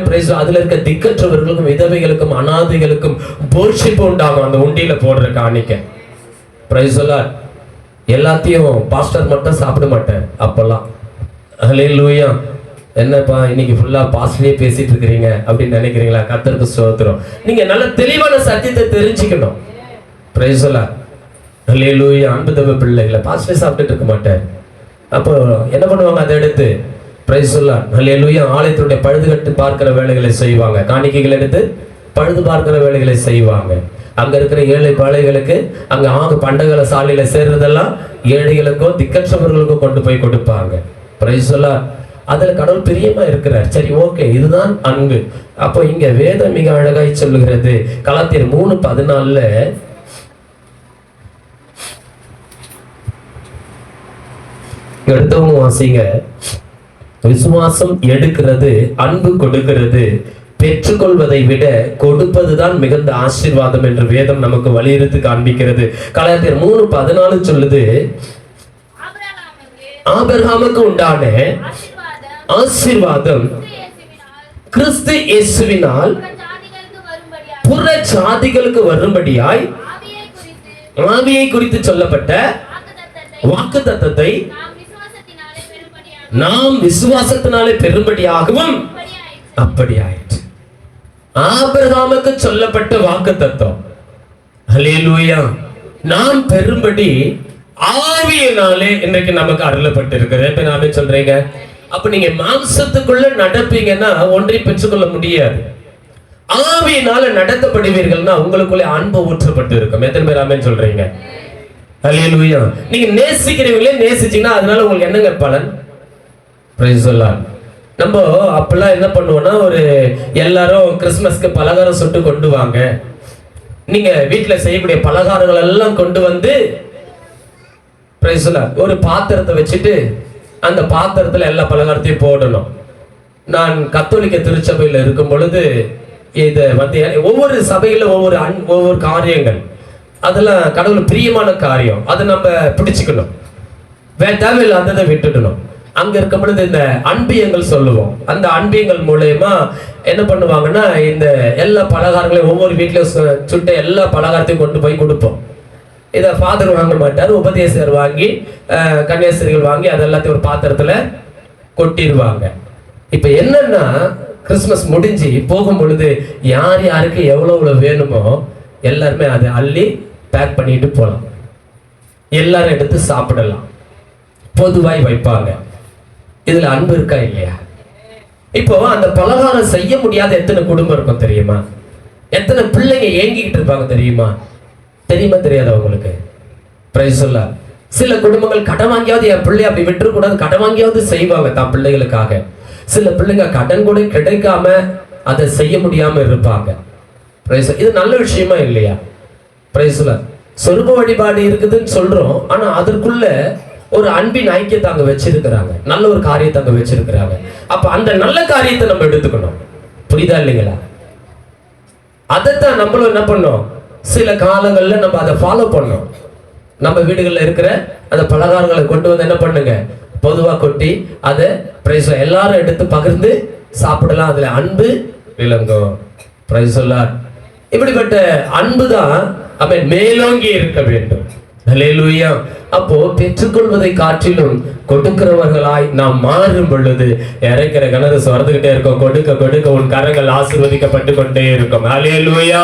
[SPEAKER 1] பிரைஸ் அதுல இருக்க திக்கற்றவர்களுக்கும் விதவைகளுக்கும் அனாதைகளுக்கும் போர்ஷிப்பு உண்டாகும் அந்த உண்டியில போடுற காணிக்கை. Price the Lord. எல்லாத்தையும் பாஸ்டர் மட்டும் சாப்பிட மாட்டார் அப்பெல்லாம். ஹல்லேலூயா. என்னப்பா இன்னைக்கு ஃபுல்லா பாஸ்டரே பேசிட்டு இருக்கிறீங்க அப்படின்னு நினைக்கிறீங்களா? கர்த்தருக்கு ஸ்தோத்திரம். நீங்க நல்ல தெளிவான சத்தியத்தை தெரிஞ்சுக்கணும். Praise the Lord. ஹல்லேலூயா. அன்பு தவ பிள்ளைகளை பாஸ்டரே சாப்பிட்டுட்டு இருக்க மாட்டார். அப்போ என்ன பண்ணுவாங்க? அதை எடுத்து பிரைஸ் தி லார்ட். ஹல்லேலூயா. ஆலயத்துடைய பழுதுகட்டு பார்க்கிற வேலைகளை செய்வாங்க. காணிக்கைகள் எடுத்து பழுது பார்க்கிற வேலைகளை செய்வாங்க. அங்க இருக்கிற ஏழை பாளைகளுக்கு அங்க பண்டகல சாலையில சேர்றதெல்லாம் ஏழைகளுக்கோ திக்கற்றவர்களுக்கோ கொண்டு போய் கொடுப்பாங்க. Price the Lord. அதுல கடவுள் பிரியமா இருக்கிறார். சரி, ஓகே, இதுதான் அன்பு. அப்போ இங்க வேதம் மிக அழகாய் சொல்லுகிறது. கலாத்தியர் 3:14 எடுத்தவங்க வாசிங்க. விசுவாசம் எடுக்கிறது, அன்பு கொடுக்கிறது, பெற்றுக்கொள்வதை விட கொடுப்பதுதான் மிகுந்த ஆசீர்வாதம் என்று வேதம் நமக்கு வலியுறுத்தி காண்பிக்கிறது. கலாத்தியர் 3:14 சொல்லுது, ஆபிரகாமுக்கு உண்டான ஆசீர்வாதம் கிறிஸ்து இயேசுவினால் புற ஜாதிகளுக்கு வரும்படியாய் ஆவியை குறித்து சொல்லப்பட்ட வாக்குத்தத்தத்தை நாம் விசுவாசத்தினாலே பெறும்படியாகவும் அப்படி ஆயிற்று. ஆபிரகாமுக்கு சொல்லப்பட்ட வாக்குத்தத்தம் ஹல்லேலூயா நாம் பெறும்படி ஆவியினாலே இன்றைக்கு நமக்கு அருளப்பட்டிருக்கிறது. இப்ப நாமே சொல்றீங்க, அப்ப நீங்க மாம்சத்துக்குள்ள நடப்பீங்கன்னா ஒன்றை பெற்றுக்கொள்ள முடியாது. ஆவியினால நடத்தப்படுவீர்கள்னா உங்களுக்குள்ளே அன்பு ஊற்றப்பட்டு இருக்கும். எத்தனை பேர் ஆமென் சொல்றீங்க? ஹல்லேலூயா. நீங்க நேசிக்கிறீங்களே, நேசிச்சீங்கன்னா அதனால உங்களுக்கு என்னங்க பலன்? Price the Lord. நம்ம அப்பெல்லாம் என்ன பண்ணுவோம்னா, ஒரு எல்லாரும் கிறிஸ்துமஸ்க்கு பலகாரம் சுட்டு கொண்டு வாங்க. நீங்க வீட்டுல செய்யக்கூடிய பலகாரங்கள் எல்லாம் கொண்டு வந்து பிரைஸ் தி லார்ட் ஒரு பாத்திரத்தை வச்சுட்டு அந்த பாத்திரத்துல எல்லா பலகாரத்தையும் போடணும். நான் கத்தோலிக்க திருச்சபையில இருக்கும் பொழுது இதை வந்து ஒவ்வொரு சபையில ஒவ்வொரு காரியங்கள் அதெல்லாம் கடவுள் பிரியமான காரியம், அதை நம்ம பிடிச்சுக்கணும். தேவையில்லாததை விட்டுடணும். அங்க இருக்கும் பொழுது இந்த அன்பியங்கள் சொல்லுவோம். அந்த அன்பியங்கள் மூலயமா என்ன பண்ணுவாங்கன்னா, இந்த எல்லா பலகாரங்களையும் ஒவ்வொரு வீட்லயும் சுட்ட எல்லா பலகாரத்தையும் கொண்டு போய் கொடுப்போம். இதை ஃபாதர் வாங்க மாட்டார், உபதேசர் வாங்கி கன்னியாஸ்திரிகள் வாங்கி அது எல்லாத்தையும் ஒரு பாத்திரத்துல கொட்டிடுவாங்க. இப்ப என்னன்னா, கிறிஸ்துமஸ் முடிஞ்சு போகும் பொழுது யார் யாருக்கு எவ்வளவு வேணுமோ எல்லாருமே அதை அள்ளி பேக் பண்ணிட்டு போகலாம். எல்லாரும் எடுத்து சாப்பிடலாம், பொதுவாய் வைப்பாங்க. இதுல அன்பு இருக்கா இல்லையா? இப்போ அந்த பலகாரம் செய்ய முடியாத எத்தனை குடும்பம் இருக்கும் தெரியுமா? எத்தனை பிள்ளைங்க ஏங்கிக்கிட்டு இருப்பாங்க தெரியுமா? தெரியாதா உங்களுக்கு? Price the Lord. சில குடும்பங்கள் கடன் வாங்கியாவது என் பிள்ளை அப்படி விட்டுறக்கூடாது, கடன் வாங்கியாவது செய்வாங்க தான் பிள்ளைகளுக்காக. சில பிள்ளைங்க கடன் கூட கிடைக்காம அதை செய்ய முடியாம இருப்பாங்க. இது நல்ல விஷயமா இல்லையா? Praise the Lord. சொர்க்க வழிபாடு இருக்குதுன்னு சொல்றோம், ஆனா அதற்குள்ள ஒரு அன்பின் ஐக்கியத்தை அங்க வச்சிருக்கிறாங்க, நல்ல ஒரு காரியத்தை அங்க வச்சிருக்கிறாங்க. அப்ப அந்த நல்ல காரியத்தை நம்ம எடுத்துக்கணும். புரியுதா இல்லைங்களா? அதைத்தான் நம்மளும் என்ன பண்ணோம், சில காலங்கள்ல நம்ம அதை ஃபாலோ பண்ணோம். நம்ம வீடுகளில் இருக்கிற அந்த பலகாரங்களை கொண்டு வந்து என்ன பண்ணுங்க, பொதுவா கொட்டி அதை பிரைஸ் எல்லாரும் எடுத்து பகிர்ந்து சாப்பிடலாம். அதுல அன்பு விளங்கும். Price the Lord. இப்படிப்பட்ட அன்பு தான் மேலோங்கி இருக்க வேண்டும். ஹல்லேலூயா. அப்போ பெற்றுக்கொள்வதை காட்டிலும் கொடுக்கிறவர்களாய் நாம் மாறும் பொழுது இறைக்கிற கிணறு சுரந்துகிட்டே இருக்கும். கொடுக்க கொடுக்க உன் கரங்கள் ஆசீர்வதிக்கப்பட்டு கொண்டே இருக்கும். ஹல்லேலூயா.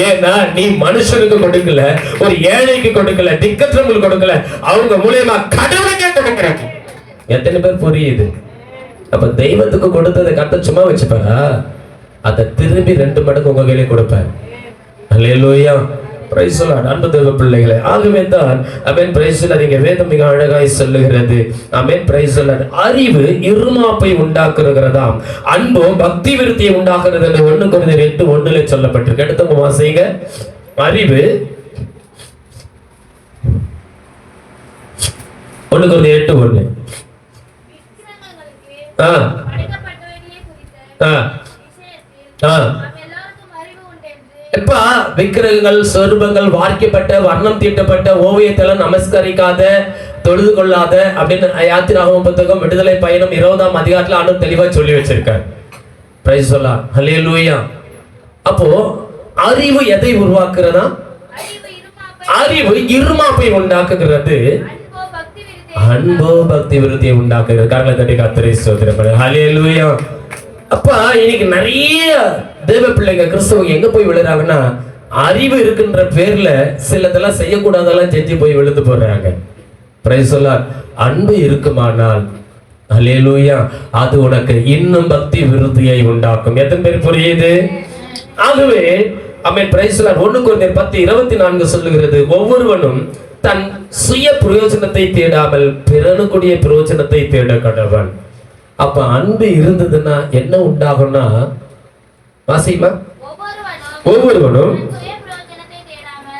[SPEAKER 1] ஏன்னா நீ மனுஷனுக்கு கொடுக்கல, ஒரு ஏழைக்கு கொடுக்கல, திக்கற்றவங்களுக்கு கொடுக்கல, அவங்க மூலமா கடவுளுக்கே கொடுக்கிறாங்க. எத்தனை பேர் புரியுது? அப்ப தெய்வத்துக்கு கொடுத்ததை கர்த்தர் சும்மா வச்சுப்பாரா? அதை திரும்பி 2 மடங்கு உங்க கையிலே கொடுப்பார். அல்லேலூயா, பிரைஸ் தி லார்ட். அன்பு தேவ பிள்ளைகளே, ஆகவே தான் ஆமென், பிரைஸ் தி லார்ட். இங்கே வேதம் மிக அழகாய் சொல்லுகிறது. ஆமென், பிரைஸ் தி லார்ட். அறிவு இருமாப்பை உண்டாக்குகிறதாம், அன்போ பக்தி விருத்தியை உண்டாக்குகிறது என்று 1 கொரிந்தியர் 8:1 சொல்லப்பட்டிருக்கு. எடுத்தவங்க வாசிங்க. அறிவு 1 கொரிந்தியர் 8:1. எப்ப விக்கிரகங்கள், சொரூபங்கள், வார்க்கப்பட்ட, வர்ணம் தீட்டப்பட்ட ஓவியத்தெல்லாம் நமஸ்கரிக்காத, தொழுது கொள்ளாத அப்படின்னு யாத்திராகமம் புத்தகம் விடுதலை பயணம் 20ஆம் அதிகாரத்துல ஆண்டவர் தெளிவா சொல்லி வச்சிருக்கார். பிரைஸ் தி லார்ட், ஹல்லேலூயா. அப்போ அறிவு எதை உருவாக்குறதா? அறிவு இருமாப்பை உண்டாக்குகிறது, அன்போ பக்தி விருத்தியை உண்டாக்குகிறது. கரங்களை தட்டி கர்த்தரை ஸ்தோத்திரம். ஹல்லேலூயா. அப்ப இன்னைக்கு நிறைய தேவ பிள்ளைங்க கிறிஸ்தவங்க எங்க போய் விழுறாங்கன்னா, அறிவு இருக்கின்ற பேர்ல சிலதெல்லாம் செய்யக்கூடாதெல்லாம் செஞ்சு போய் விழுந்து போடுறாங்க. Price the Lord. அன்பு இருக்குமானால் ஹல்லேலூயா, அது உனக்கு இன்னும் பக்தி விருத்தியை உண்டாக்கும். எத்தனை பேர் புரியுது? ஆகவே ஆமென், பிரைஸ் தி லார்ட். 1 கொரிந்தியர் 10:24 சொல்லுகிறது, ஒவ்வொருவனும் தன் சுய பிரயோஜனத்தை தேடாமல் பிறனுக்குரிய பிரயோஜனத்தை தேட கடவன். அப்ப அன்பு இருந்ததுன்னா என்ன உண்டாகும்னா, வாசிமா, ஒவ்வொருவனும்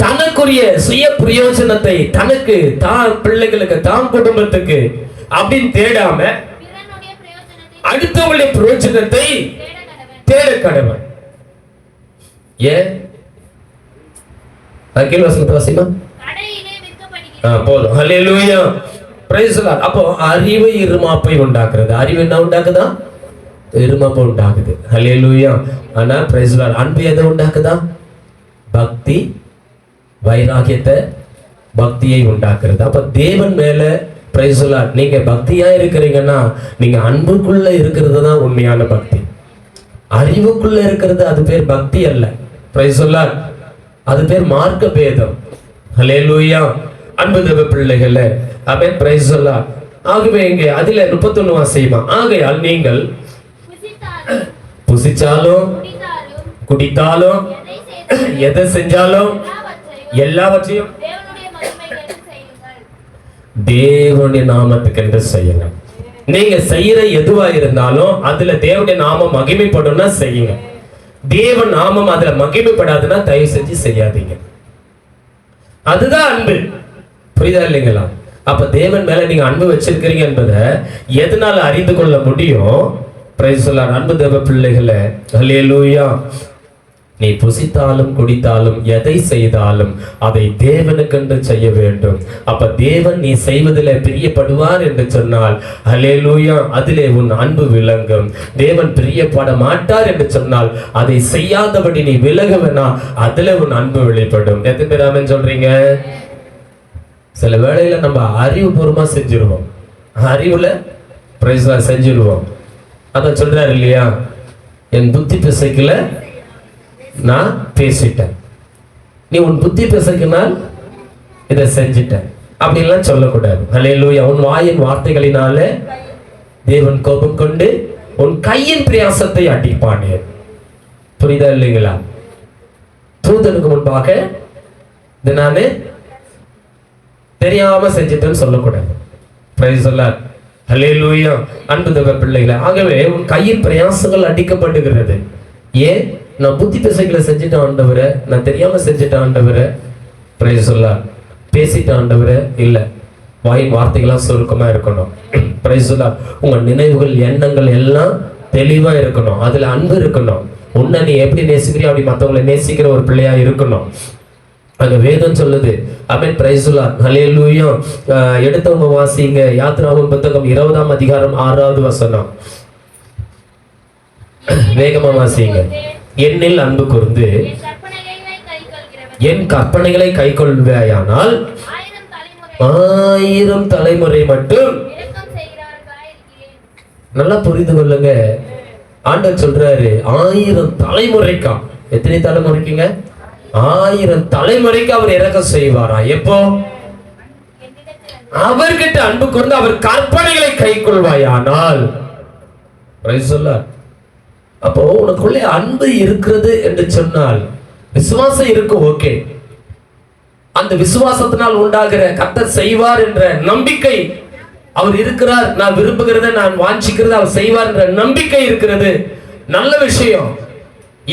[SPEAKER 1] தனக்குரிய சுய பிரயோஜனத்தை, தனக்கு, தான் பிள்ளைகளுக்கு, தான் குடும்பத்துக்கு அப்படின்னு தேடாம அடுத்தவங்களுடைய பிரயோஜனத்தை தேட கடவன். ஏன்? வாசிமா போதும். ஹல்லேலூயா, பிரைஸ் தி லார்ட். அப்போ அறிவு இருமாப்பை உண்டாக்குறது. அறிவு என்ன உண்டாக்குதா? இருமாப்பை உண்டாக்குது. ஹல்லேலூயா. ஆனா பிரைஸ் தி லார்ட், அன்பு எதை உண்டாக்குதா? பக்தி, வைராகியத்தை, பக்தியை உண்டாக்குறது. அப்ப தேவன் மேல பிரைஸ் தி லார்ட் நீங்க பக்தியா இருக்கிறீங்கன்னா, நீங்க அன்புக்குள்ள இருக்கிறது தான் உண்மையான பக்தி. அறிவுக்குள்ள இருக்கிறது அது பேர் பக்தி அல்ல. பிரைஸ் தி லார்ட், அது பேர் மார்க்க பேதம். ஹல்லேலூயா. அன்பு தேவ பிள்ளைகளே, ஆமென், பிரைஸ் தி லார்ட். ஆகவே இங்கே அதிலே 31 வாசிமா, ஆகையால் நீங்கள் புசிச்சாலும் குடித்தாலும் எதை செஞ்சாலும் எல்லாவற்றையும் தேவனுடைய நாமத்துக்கு என்று செய்யுங்க. நீங்க செய்யற எதுவா இருந்தாலும் அதுல தேவனுடைய நாமம் மகிமைப்படும்னா செய்யுங்க. தேவன் நாமம் அதுல மகிமைப்படாதுன்னா தயவு செஞ்சு செய்யாதீங்க. அதுதான் அன்பு. புரியுதா இல்லைங்களா? அப்ப தேவன் மேல நீங்க அன்பு வச்சிருக்கிறீங்க என்பதை எதனால அறிந்து கொள்ள முடியும்? Price the Lord. அன்பு தேவ பிள்ளைகளே, ஹல்லேலூயா. நீ புசித்தாலும் குடித்தாலும் எதை செய்தாலும் அதை தேவனுக்கென்று செய்ய வேண்டும். அப்ப தேவன் நீ செய்வதிலே பிரியப்படுவார் என்று சொன்னால் ஹல்லேலூயா, அதிலே உன் அன்பு விளங்கும். தேவன் பிரியப்பட மாட்டார் என்று சொன்னால் அதை செய்யாதபடி நீ விலகுவனா, அதுல உன் அன்பு வெளிப்படும். எத்தனை பேர் ஆமென் சொல்றீங்க? சில வேளையில நம்ம அறிவுபூர்வமா செஞ்சிருவோம், அறிவுல பிரைஸ் செஞ்சிருவோம். அதான் சொல்றாரு இல்லையா, என் புத்தி பிசைக்கல நான் பேசிட்டேன், நீ உன் புத்தி பிசைக்கினால் இதை செஞ்சிட்டேன் அப்படின்லாம் சொல்லக்கூடாது. ஹல்லேலூயா. உன் வாயின் வார்த்தைகளினாலே தேவன் கோபம் கொண்டு உன் கையின் பிரயாசத்தை அடிப்பானே. புரியுதா இல்லைங்களா? தூதனுக்கு முன்பாக இதை நானு தெரியாம செஞ்சிட்டேன்னு சொல்லக்கூடாது. Praise the Lord. ஹல்லேலூயா. அன்பு தேவ பிள்ளைகளே, ஆகவே உன் கையின் பிரயாசங்கள் அடிக்கப்படுகிறது. ஏன்? நான் புத்தி பிசைகளை செஞ்சுட்டேன் ஆண்டவரே, நான் தெரியாம செஞ்சுட்டேன் ஆண்டவரே. Price the Lord. பேசிட்டேன் ஆண்டவரே இல்ல, வாயின் வார்த்தைகள்லாம் சுருக்கமா இருக்கணும். Price the Lord. உங்க நினைவுகள், எண்ணங்கள் எல்லாம் தெளிவா இருக்கணும், அதுல அன்பு இருக்கணும். உன்னை நீ எப்படி நேசிக்கிறியோ அப்படி மற்றவங்களை நேசிக்கிற ஒரு பிள்ளையா இருக்கணும். அங்க வேதம் சொல்லுது. ஆமென், பிரைஸ் தி லார்ட். ஹல்லேலூயா. எடுத்தவங்க வாசிங்க. யாத்திராகமம் புத்தகம் 20ஆம் அதிகாரம் 6வது வசனம். வேகமா வாசிங்க. என்னில் அன்பு கூர்ந்து என் கற்பனைகளை கைக்கொள்வாயானால் 1000 தலைமுறை மட்டும். நல்லா புரிந்து கொள்ளுங்க. ஆண்டவர் சொல்றாரு 1000 தலைமுறைக்கா. எத்தனை தலைமுறைக்குங்க? 1000 தலைமுறைக்கு அவர் இரக்கம் செய்வாரா? எப்போ? அவர்கிட்ட அன்பு கொண்டு அவர் கற்பனைகளை கைக்கொள்வாயானால் பிரைஸ் தி லார்ட். அப்போ உனக்குள்ளே அன்பு இருக்கிறது என்று சொன்னால் விசுவாசம் இருக்கு, ஓகே. அந்த விசுவாசத்தினால் உண்டாகிற கர்த்தர் செய்வார் என்ற நம்பிக்கை, அவர் இருக்கிறார், நான் விரும்புகிறத நான் வாஞ்சிக்கிறத அவர் செய்வார் என்ற நம்பிக்கை இருக்கிறது, நல்ல விஷயம்.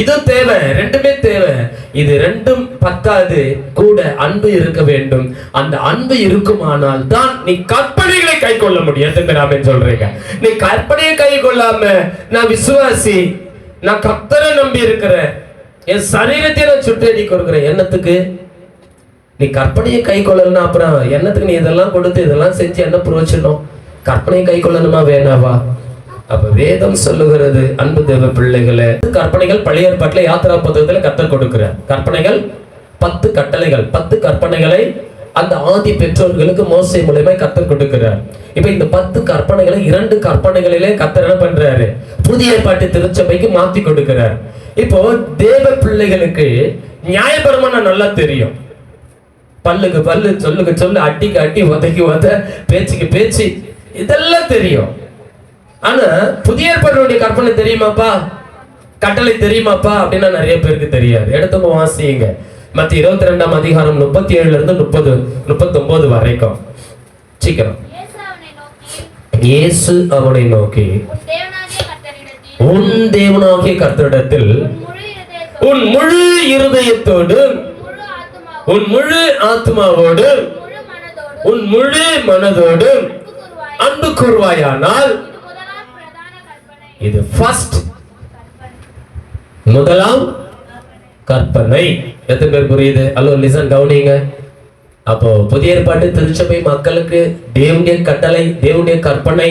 [SPEAKER 1] இது தேவை, ரெண்டுமே தேவை. இது ரெண்டும் பத்தாது, கூட அன்பு இருக்க வேண்டும். அந்த அன்பு இருக்குமானால் தான் நீ கற்பனைகளை கை கொள்ள முடியும். சொல்றீங்க, நீ கற்பனையை கை கொள்ளாம நான் விசுவாசி, நான் கர்த்தரை நம்பி இருக்கிறேன், என் சரீரத்தை நான் சுட்டேடி கொடுக்கிறேன், என்னத்துக்கு? நீ கற்பனையை கை கொள்ளலன்னா அப்புறம் என்னத்துக்கு நீ இதெல்லாம் கொடுத்து இதெல்லாம் செஞ்சு என்ன பிரயோஜனம்? கற்பனையை கை கொள்ளணுமா வேணாவா? அப்ப வேதம் சொல்லுகிறது, அன்பு தேவ பிள்ளைகளே, கற்பனைகள் பழைய ஏற்பாட்டில் யாத்திரா புத்தகத்துல கர்த்தர் கொடுக்கிறார். கற்பனைகள் 10 கட்டளைகள், 10 கற்பனைகளை அந்த ஆதி பெற்றோர்களுக்கு மோசே மூலமா கர்த்தர் கொடுக்கிறார். இப்ப இந்த 10 கற்பனைகளை 2 கற்பனைகளிலே கர்த்தர் என்ன பண்றாரு? புதிய ஏற்பாட்டு திருச்சபைக்கு மாத்தி கொடுக்கிறார். இப்போ தேவ பிள்ளைகளுக்கு நியாயபரமான நல்லா தெரியும். பல்லுக்கு பல்லு, சொல்லுக்கு சொல்லு, அட்டிக்கு அட்டி, உதைக்கு உத, பேச்சுக்கு பேச்சு, இதெல்லாம் தெரியும். ஆனா புதிய ஏற்பாட்டுடைய கற்பனை தெரியுமாப்பா, கட்டளை தெரியுமாப்பா அப்படின்னா நிறைய பேருக்கு தெரியாது. எடுத்துக்கோ, வாசிங்க மத்திய 22ஆம் அதிகாரம் 37 இருந்து 39 வரைக்கும். சீக்கிரம். இயேசு அவனை நோக்கி, உன் தேவனாகிய கர்த்தரிடத்தில் உன் முழு இருதயத்தோடு, உன் முழு ஆத்மாவோடு, உன் முழு மனதோடு அன்பு கூர்வாயானால், இது ஃபர்ஸ்ட், முதலாம் கற்பனை. எத்தனை பேர் புரியுது? அல்லோ லிசன், கவனிங்க. அப்போ புதிய ஏற்பாட்டு திருச்சபை மக்களுக்கு தேவனுடைய கட்டளை, தேவனுடைய கற்பனை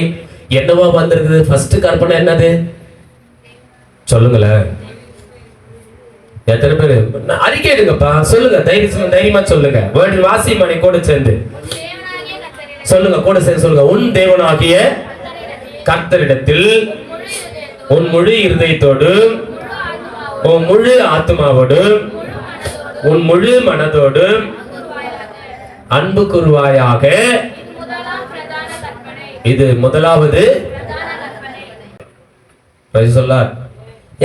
[SPEAKER 1] என்னவா வந்திருக்குது? ஃபர்ஸ்ட் கற்பனை என்னது சொல்லுங்களேன். எத்தனை பேர் அறிக்கை எடுங்கப்பா, சொல்லுங்க, தைரியமா சொல்லுங்க. வேர்டு வாசி மணி கூட சேர்ந்து சொல்லுங்க, கூட சேர்ந்து சொல்லுங்க. உன் தேவனாகிய கர்த்தரிடத்தில் உன் முழு இருதயத்தோடு, உன் முழு ஆத்மாவோடு, உன் முழு மனதோடு அன்பு கூர்வாயாக. இது முதலாவது.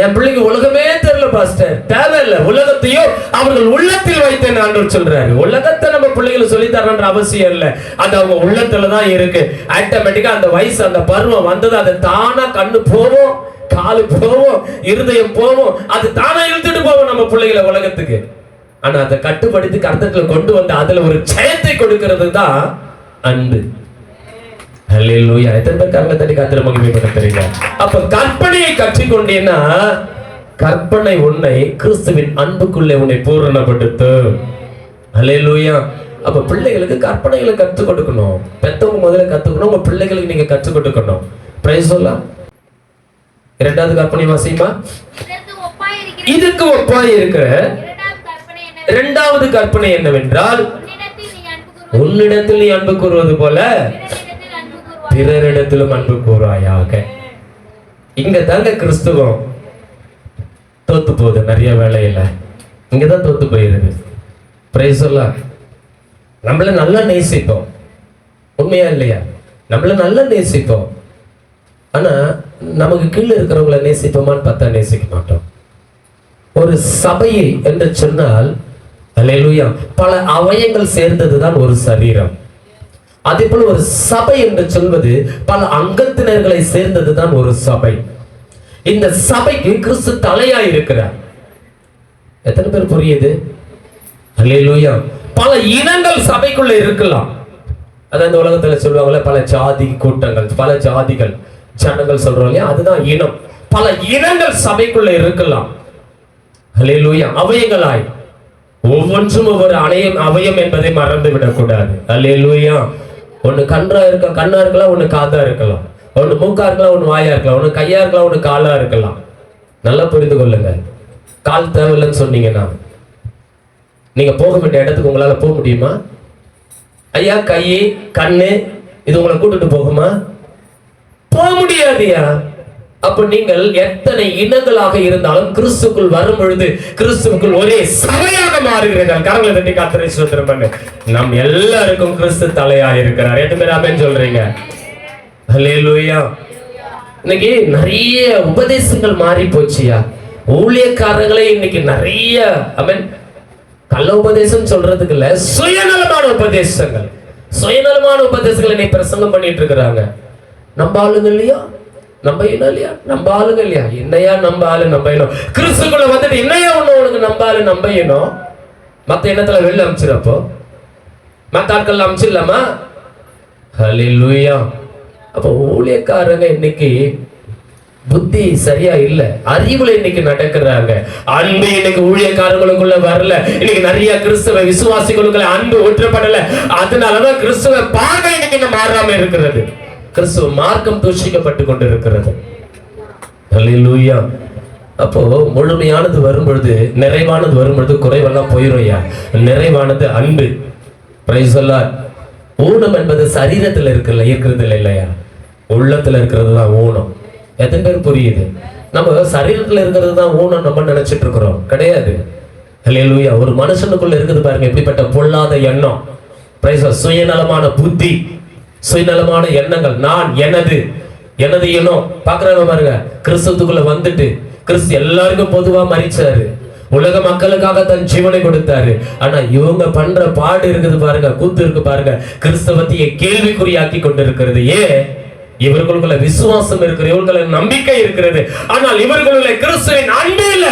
[SPEAKER 1] என் பிள்ளைக்கு உலகமே தெரியல பாஸ்டர், தேவையில்லை. உலகத்தையும் அவர்கள் உள்ளத்தில் வைத்தேன் ஆண்டவர் சொல்றாரு. உலகத்தை நம்ம பிள்ளைகளை சொல்லி தரணுன்ற அவசியம் இல்லை, அது அவங்க உள்ளத்துலதான் இருக்கு. ஆட்டோமேட்டிக்கா அந்த வயசு, அந்த பருவம் வந்தது, அது தானா கண்ணு போவோம், காலு போவோம், இருதயம் போவோம், அது தானா இழுத்துட்டு போவோம் நம்ம பிள்ளைகளை உலகத்துக்கு. ஆனா அதை கட்டுப்படுத்தி கர்த்தத்துல கொண்டு வந்து அதுல ஒரு ஜெயத்தை கொடுக்கிறது தான் அன்பு. ஹல்லேலூயா. எத்தனை பேர் கரங்களை தட்டி கர்த்தரை மகிமைப்படுத்துறீங்க? அப்ப கற்பனையை கற்றுக்கொண்டேன்னா, கற்பனை உன்னை கிறிஸ்துவின் அன்புக்குள்ளே உன்னை பூரணப்படுத்தும். ஹல்லேலூயா. அப்ப பிள்ளைகளுக்கு கற்பனைகளை கற்றுக் கொடுக்கணும். பெத்தவங்க முதல்ல கத்துக்கணும், உங்க பிள்ளைகளுக்கு நீங்க கற்றுக் கொடுக்கணும். பிரைஸ் சொல்லலாம். இரண்டாவது கற்பனை வாசிமா. இதுக்கு ஒப்பாய் இருக்கிற இரண்டாவது கற்பனை என்னவென்றால், உன்னிடத்தில் நீ அன்பு கூறுவது போல பிறரிடத்திலும் அன்பு கூறாயாக. இங்க தாங்க கிறிஸ்துவம் தோத்து போகுது. நிறைய வேலையில இங்கதான் தோத்து போயிருது. பிரைஸ் சொல்லலாம். நம்மள நல்லா நேசிப்போம், உண்மையா இல்லையா? நம்மள நல்லா நேசிப்போம், ஆனா நமக்கு கீழே இருக்கிறவங்களை நேசிப்போமான்னு பார்த்தா நேசிக்க மாட்டோம். ஒரு சபையை என்று சொன்னால், அல்லேலூயா, பல அவயங்கள் சேர்ந்ததுதான் ஒரு சரீரம். அதே போல ஒரு சபை என்று சொல்வது பல அங்கத்தினர்களை சேர்ந்ததுதான் ஒரு சபை. இந்த சபைக்கு கிறிஸ்து தலையா இருக்கிறார். எத்தனை பேர் புரியுது? அல்லேலூயா. பல இனங்கள் சபைக்குள்ள இருக்கலாம். அதான் இந்த உலகத்துல சொல்லுவாங்கல்ல, பல ஜாதி கூட்டங்கள், பல ஜாதிகள், ஜனங்கள் சொல்றோம் இல்லையா, அதுதான் இனம். பல இனங்கள் சபைக்குள்ள இருக்கலாம். அல்லேலூயா. அவயங்களாய் ஒவ்வொன்றும் ஒவ்வொரு அவயம் என்பதை மறந்து விடக்கூடாது. அல்லேலூயா. ஒண்ணு கண்ணா இருக்கலாம், ஒண்ணு காதா இருக்கலாம், ஒண்ணு மூக்கா இருக்கலாம், ஒண்ணு வாயா இருக்கலாம், ஒண்ணு கையா இருக்கலாம், ஒண்ணு காலா இருக்கலாம். நல்லா புரிந்து கொள்ளுங்க. கால் தேவையில்லைன்னு சொன்னீங்கன்னா நீங்க போக வேண்டிய இடத்துக்கு உங்களால போக முடியுமா? ஐயா, கை, கண்ணு இது உங்களை கூட்டிட்டு போகுமா? போக முடியாதுயா. அப்ப நீங்கள் எத்தனை இனங்களாக இருந்தாலும் கிறிஸ்துக்குள் வரும் பொழுது கிறிஸ்துவுக்குள் ஒரே சபையாக மாறுகிறீர்கள். கரங்களை தட்டி கர்த்தரை ஸ்தோத்திரம் பண்ணு. நம் எல்லாருக்கும் கிறிஸ்து தலையா இருக்கிறார். எத்தனை பேர் ஆமென் சொல்றீங்க? ஹல்லேலூயா. இன்னைக்கு நிறைய உபதேசங்கள் மாறி போச்சியா. ஊழியக்காரங்களே இன்னைக்கு நிறைய கள்ள உபதேசம் சொல்றதுக்கு இல்ல, சுயநலமான உபதேசங்கள், சுயநலமான உபதேசங்களை இன்னைக்கு பிரசங்கம் பண்ணிட்டு இருக்கிறாங்க. நம்ம ஆளுங்க இல்லையா, நம்ம என்ன இல்லையா, நம்ம ஆளுங்க இல்லையா, என்னையா நம்ம ஆளு நம்ம இனம், கிறிஸ்துக்குள்ள வந்துட்டு என்னையா ஒண்ணு உனக்கு நம்ம ஆளு நம்ம இனம், மத்த எண்ணத்துல வெளில அமைச்சிருப்போ மத்த ஆட்கள் அமைச்சிடலாமா? ஹல்லேலூயா. அப்ப ஊழியக்காரங்க இன்னைக்கு புத்தி சரியா இல்ல, அறிவுல இன்னைக்கு நடக்கிறாங்க. அன்பு இன்னைக்கு ஊழியக்காரங்களுக்குள்ள வரல. இன்னைக்கு நிறைய கிறிஸ்தவ விசுவாசிகளுக்குள்ள அன்பு ஊற்றப்படல. அதனாலதான் கிறிஸ்தவ பார்வை இன்னைக்கு மாறாம இருக்கிறது. கிறிஸ்துவ மார்க்கம் தூஷிக்கப்பட்டு கொண்டிருக்கிறது. ஹல்லேலூயா. அப்போ முழுமையானது வரும்பொழுது, நிறைவானது வரும்பொழுது குறைவெல்லாம் போயிடும். நிறைவானது அன்பு. Price the Lord. ஊனம் என்பது சரீரத்தில் இருக்கிறது இல்லையா, உள்ளத்துல இருக்கிறது தான் ஊனம். எத்தனை பேர் புரியுது? நம்ம சரீரத்துல இருக்கிறது தான் ஊனம் நம்ம நினைச்சிட்டு இருக்கிறோம், கிடையாது. ஹல்லேலூயா. ஒரு மனுஷனுக்குள்ள இருக்குது பாருங்க எப்படிப்பட்ட பொல்லாத எண்ணம், சுயநலமான புத்தி, சுயநலமான எண்ணங்கள். நான் எனது எனது எண்ணம் பாக்குறாங்க பாருங்க. கிறிஸ்துக்குள்ள வந்துட்டு கிறிஸ்து எல்லாருக்கும் பொதுவா மரிச்சாரு, உலக மக்களுக்காக தன் ஜீவனை கொடுத்தாரு. ஆனா இவங்க பண்ற பாடு இருக்குது பாருங்க, கூத்து இருக்கு பாருங்க, கிறிஸ்தவத்தையே கேள்விக்குறியாக்கி கொண்டிருக்கிறது. ஏன்? இவர்களுக்குள்ள விசுவாசம் இருக்கிறது, இவர்களுக்கு நம்பிக்கை இருக்கிறது, ஆனால் இவர்களுடைய கிறிஸ்துவின் அன்பு இல்ல.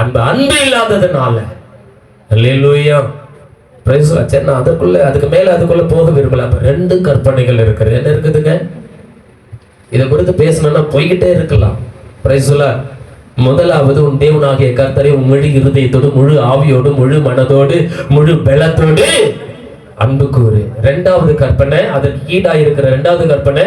[SPEAKER 1] அன்பு இல்லாததுனால. அல்லேலூயா. Praise the Lord. அதுக்கு மேல அதுக்குள்ள போக விரும்பல. அப்ப ரெண்டு கற்பனைகள் இருக்குது. என்ன இருக்குதுங்க? இதை குறித்து பேசணும்னா போய்கிட்டே இருக்கலாம். Price the Lord. முதலாவது, உன் தேவனாகிய கர்த்தரை உன் முழு இருதயத்தோடு, முழு ஆவியோடு, முழு மனதோடு, முழு பலத்தோடு அன்பு கூறு. இரண்டாவது கற்பனை, அதற்கு ஈடா இருக்கிற இரண்டாவது கற்பனை,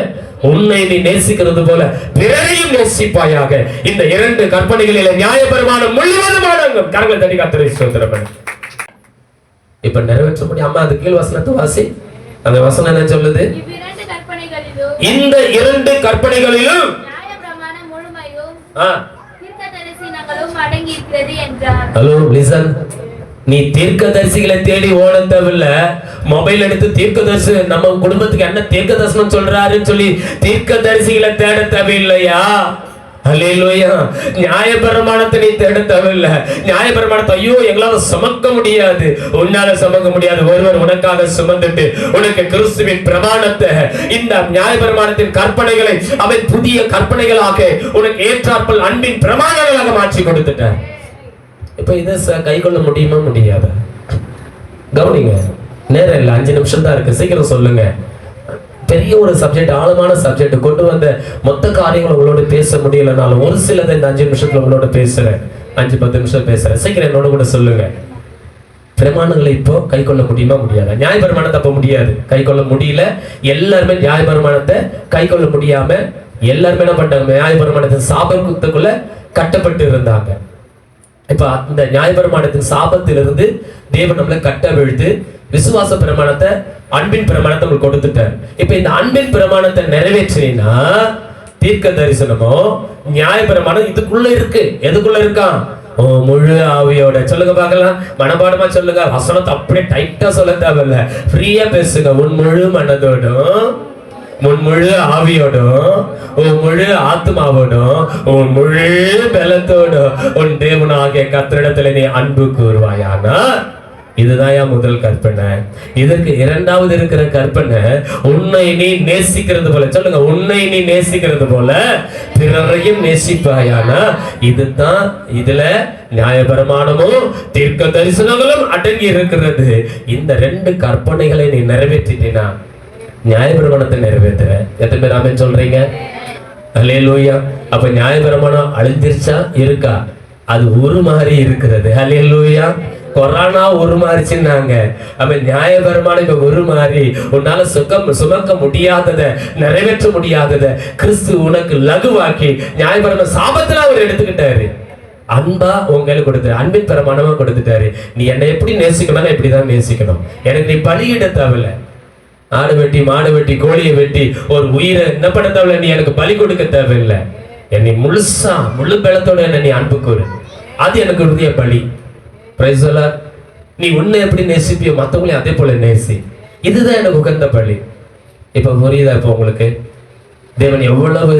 [SPEAKER 1] உன்னை நீ நேசிக்கிறது போல பிறரையும் நேசிப்பாயாக. இந்த இரண்டு கற்பனைகளில நியாயப்பிரமாணம் முழுவதுமான கரங்களை தட்டி கர்த்தரை ஸ்தோத்திரம். இப்ப நிறைவேற்ற முடியும். அம்மா அது கீழ் வசனத்தை வாசி. அந்த வசனம் என்ன சொல்லுது? இந்த இரண்டு கற்பனைகளிலும் ஹலோ லிசன். நீ தீர்க்கதரிசிகளை தேடி ஓட தேவையில்ல. மொபைல் எடுத்து தீர்க்கதரிசி நம்ம குடும்பத்துக்கு என்ன தீர்க்க தரிசனம் சொல்றாருன்னு சொல்லி தீர்க்கதரிசிகளை தேட தேவையில்லையா? அல்லேலூயா. நியாயப்பிரமாணத்தை நீ தேட தேவையில்லை. நியாயப்பிரமாணத்தை ஐயோ எங்களால சுமக்க முடியாது, உன்னால சுமக்க முடியாது. ஒருவர் உனக்காக சுமந்துட்டு உனக்கு கிறிஸ்துவின் பிரமாணத்தை, இந்த நியாயப்பிரமாணத்தின் கற்பனைகளை அவை புதிய கற்பனைகளாக உனக்கு ஏற்றாற்பல் அன்பின் பிரமாணங்களாக மாற்றி கொடுத்துட்டார். இப்ப இதை கை கொள்ள முடியுமா? முடியாதா? கவனிங்க, நேரம் இல்லை, 5 நிமிஷம் தான் இருக்கு, சீக்கிரம் சொல்லுங்க. பெரிய ஒரு சப்ஜெக்ட், ஆழமான சப்ஜெக்ட் கொண்டு வந்த மொத்த காரியங்கள் உங்களோட பேச முடியலனாலும் ஒரு சிலதை இந்த 5 நிமிஷத்துல உங்களோட பேசுறேன். 5-10 நிமிஷம் பேசுறேன். சீக்கிரம் என்னோட கூட சொல்லுங்க. பிரமாணங்களை இப்போ கை கொள்ள முடியுமா? முடியாதா? நியாயப்பிரமாணத்தை அப்ப முடியாது, கை கொள்ள முடியல. எல்லாருமே நியாயப்பிரமாணத்தை கை கொள்ள முடியாம எல்லாருமே என்ன பண்ணாங்க? நியாயப்பிரமாணத்தின் சாபத்துக்குள்ள கட்டப்பட்டு இருந்தாங்க. இப்ப அந்த நியாயப்பிரமாணத்தின் சாபத்திலிருந்து தேவன் நம்மளை கட்டவிழ்த்து விசுவாச பிரமாணத்தை, அன்பின் பிரமாணத்தை உங்களுக்கு கொடுத்துட்டார். இப்ப இந்த அன்பின் பிரமாணத்தை நிறைவேற்றினா தீர்க்க தரிசனமோ நியாய பிரமாணம் இதுக்குள்ள இருக்கு. எதுக்குள்ள இருக்கான்? ஓ முழு ஆவியோட. சொல்லுங்க பார்க்கலாம், மனப்பாடமா சொல்லுங்க. வசனத்தை அப்படியே டைட்டா சொல்ல தேவையில்ல, ஃப்ரீயா பேசுங்க. உன் முழு மனதோடும், உன் முழு ஆவியோடும், உன் முழு ஆத்மாவோடும், உன் முழு பலத்தோடும் உன் தேவனாகிய கர்த்தரிடத்துல நீ அன்பு கூறுவாயானா, இதுதான் முதல் கற்பனை. இதற்கு இரண்டாவது இருக்கிற கற்பனை, உன்னை நீ நேசிக்கிறது போல. சொல்லுங்க, உன்னை நீ நேசிக்கிறது போல பிறரையும் நேசிப்பாயானா. இதுதான் இதுல நியாயப்பிரமாணமும் தீர்க்க தரிசனங்களும் அடங்கி இருக்கிறது. இந்த ரெண்டு கற்பனைகளை நீ நிறைவேற்றினா நியாயப்பிரமாணத்தை நிறைவேற்றுற. எத்தனை பேர் ஆமென் சொல்றீங்க? அல்லேலூயா. அப்ப நியாயப்பிரமாணம் அழிஞ்சிருச்சா? இருக்கா? அது ஒரு மாதிரி இருக்கிறது. அல்லேலூயா. கொரோனா ஒரு மாதிரிச்சுன்னாங்க. அவன் நியாயபரமான இப்ப ஒரு மாதிரி. உன்னால சுமக்க முடியாதத, நிறைவேற்ற முடியாதத கிறிஸ்து உனக்கு லகுவாக்கி நியாயபரமான சாபத்துல அவர் எடுத்துக்கிட்டாரு. அன்பா உன் கையில கொடுத்தாரு, அன்பின் பிரமாணமா கொடுத்துட்டாரு. நீ என்னை எப்படி நேசிக்கணும், இப்படிதான் நேசிக்கணும். எனக்கு நீ பலியிட தேவையில்ல. ஆடு வெட்டி, மாடு வெட்டி, கோழியை வெட்டி ஒரு உயிரை என்ன பண்ண தேவையில்ல. நீ எனக்கு பலி கொடுக்க தேவையில்லை. என்னை முழுசா முழு பலத்தோட என்ன நீ அன்பு கூறு. அது எனக்கு உறுதிய பலி. Price the Lord. நீ உன்னை எப்படி நேசிப்பியோ மற்றவங்களையும் அதே போல நேசி. இதுதான் எனக்கு உகந்த பலி. இப்ப புரியுதா? இப்ப உங்களுக்கு தேவன் எவ்வளவு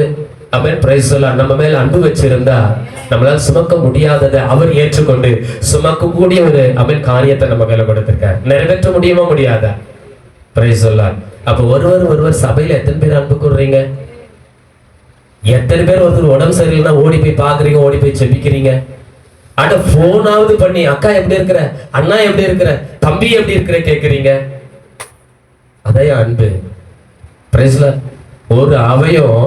[SPEAKER 1] ஆமென். Praise the Lord. நம்ம மேல அன்பு வச்சிருந்தா நம்மளால சுமக்க முடியாததை அவர் ஏற்றுக்கொண்டு சுமக்கக்கூடிய ஒரு ஆமென் காரியத்தை நம்ம கையில கொடுத்திருக்கார். நிறைவேற்ற முடியுமா முடியாதா? Price the Lord. அப்ப ஒருவர் சபையில எத்தனை பேர் அன்பு கூறுறீங்க? எத்தனை பேர் ஒருத்தர் உடம்பு சரியில்லைன்னா ஓடி போய் பாக்குறீங்க, ஓடி போய் செபிக்கிறீங்க? அட போனாவது பண்ணி அக்கா எப்படி இருக்கிற, அண்ணா எப்படி இருக்கிற, தம்பி எப்படி இருக்கிற கேக்குறீங்க. அதையா அன்பு. Price the Lord. ஒரு அவயம்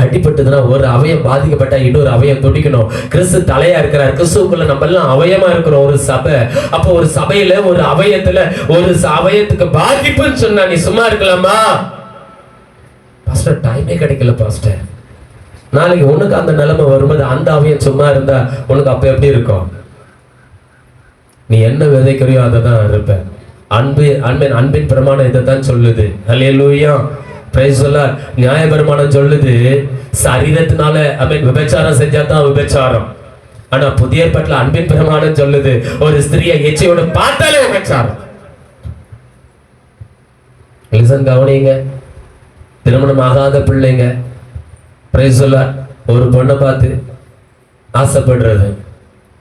[SPEAKER 1] அடிபட்டதுன்னா, ஒரு அவயம் பாதிக்கப்பட்டா இன்னொரு அவயம் துடிக்கணும். கிறிஸ்து தலையா இருக்கிறார், கிறிஸ்துக்குள்ள நம்ம எல்லாம் அவயமா இருக்கிறோம். ஒரு சபை, அப்போ ஒரு சபையில ஒரு அவயத்துல ஒரு அவயத்துக்கு பாதிப்புன்னு சொன்னா நீ சும்மா இருக்கலாமா? பாஸ்டர் டைமே கிடைக்கல பாஸ்டர். நாளைக்கு உனக்கு அந்த நிலைமை வரும்போது அந்த அவயம் சும்மா இருந்தா உனக்கு அப்ப எப்படி இருக்கும்? நீ என்ன விதைக்கிறியோ அதை தான் இருப்ப. அன்பின் பிரமாணம் இதை தான் சொல்லுது. ஹல்லேலூயா. Praise the Lord. நியாயப்பிரமாணம் சொல்லுது சரீரத்தினால விபச்சாரம் செஞ்சா தான் விபச்சாரம். ஆனா புதிய ஏற்பாட்டுல அன்பின் பிரமாணம் சொல்லுது ஒரு ஸ்திரியை எச்சையோட பார்த்தாலே விபச்சாரம். கவனிங்க. திருமணம் ஆகாத பிள்ளைங்க, பிரைஸ் தி லார்ட், ஒரு பொண்ணை பார்த்து ஆசைப்படுறது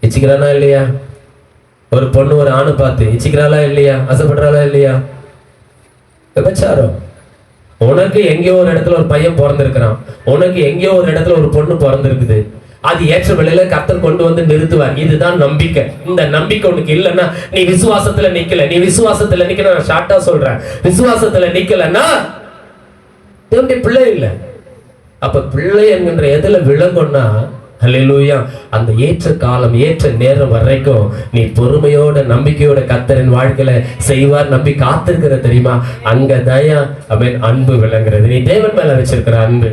[SPEAKER 1] இச்சிக்கிறானா இல்லையா? ஒரு பொண்ணு ஒரு ஆணை பார்த்து இச்சிக்கிறாளா இல்லையா? ஆசைப்படுறாளா இல்லையா? விபச்சாரம். உனக்கு எங்கேயோ ஒரு இடத்துல ஒரு பையன் பிறந்திருக்கிறான், உனக்கு எங்கேயோ ஒரு இடத்துல ஒரு பொண்ணு பிறந்திருக்குது. அது ஏற்ற வேளையில கர்த்தர் கொண்டு வந்து நிறுத்துவார். இதுதான் நம்பிக்கை. இந்த நம்பிக்கை உனக்கு இல்லைன்னா நீ விசுவாசத்துல நிக்கல. நீ விசுவாசத்துல நிக்கல, நான் ஷார்ட்டா சொல்றேன், விசுவாசத்துல நிக்கலன்னா தேவனுடைய பிள்ளை இல்லை. அப்ப பிள்ளை என்கின்ற எதுல விளங்கும்னா, ஹல்லேலூயா, அந்த ஏற்ற காலம் ஏற்ற நேரம் வரைக்கும் நீ பொறுமையோட நம்பிக்கையோட கர்த்தரின் வாழ்க்கையில செய்வார் நம்பி காத்திருக்கிற தெரியுமா? அங்கதான் அவன் அன்பு விளங்குறது. நீ தேவன் மேல வச்சிருக்கிற அன்பு,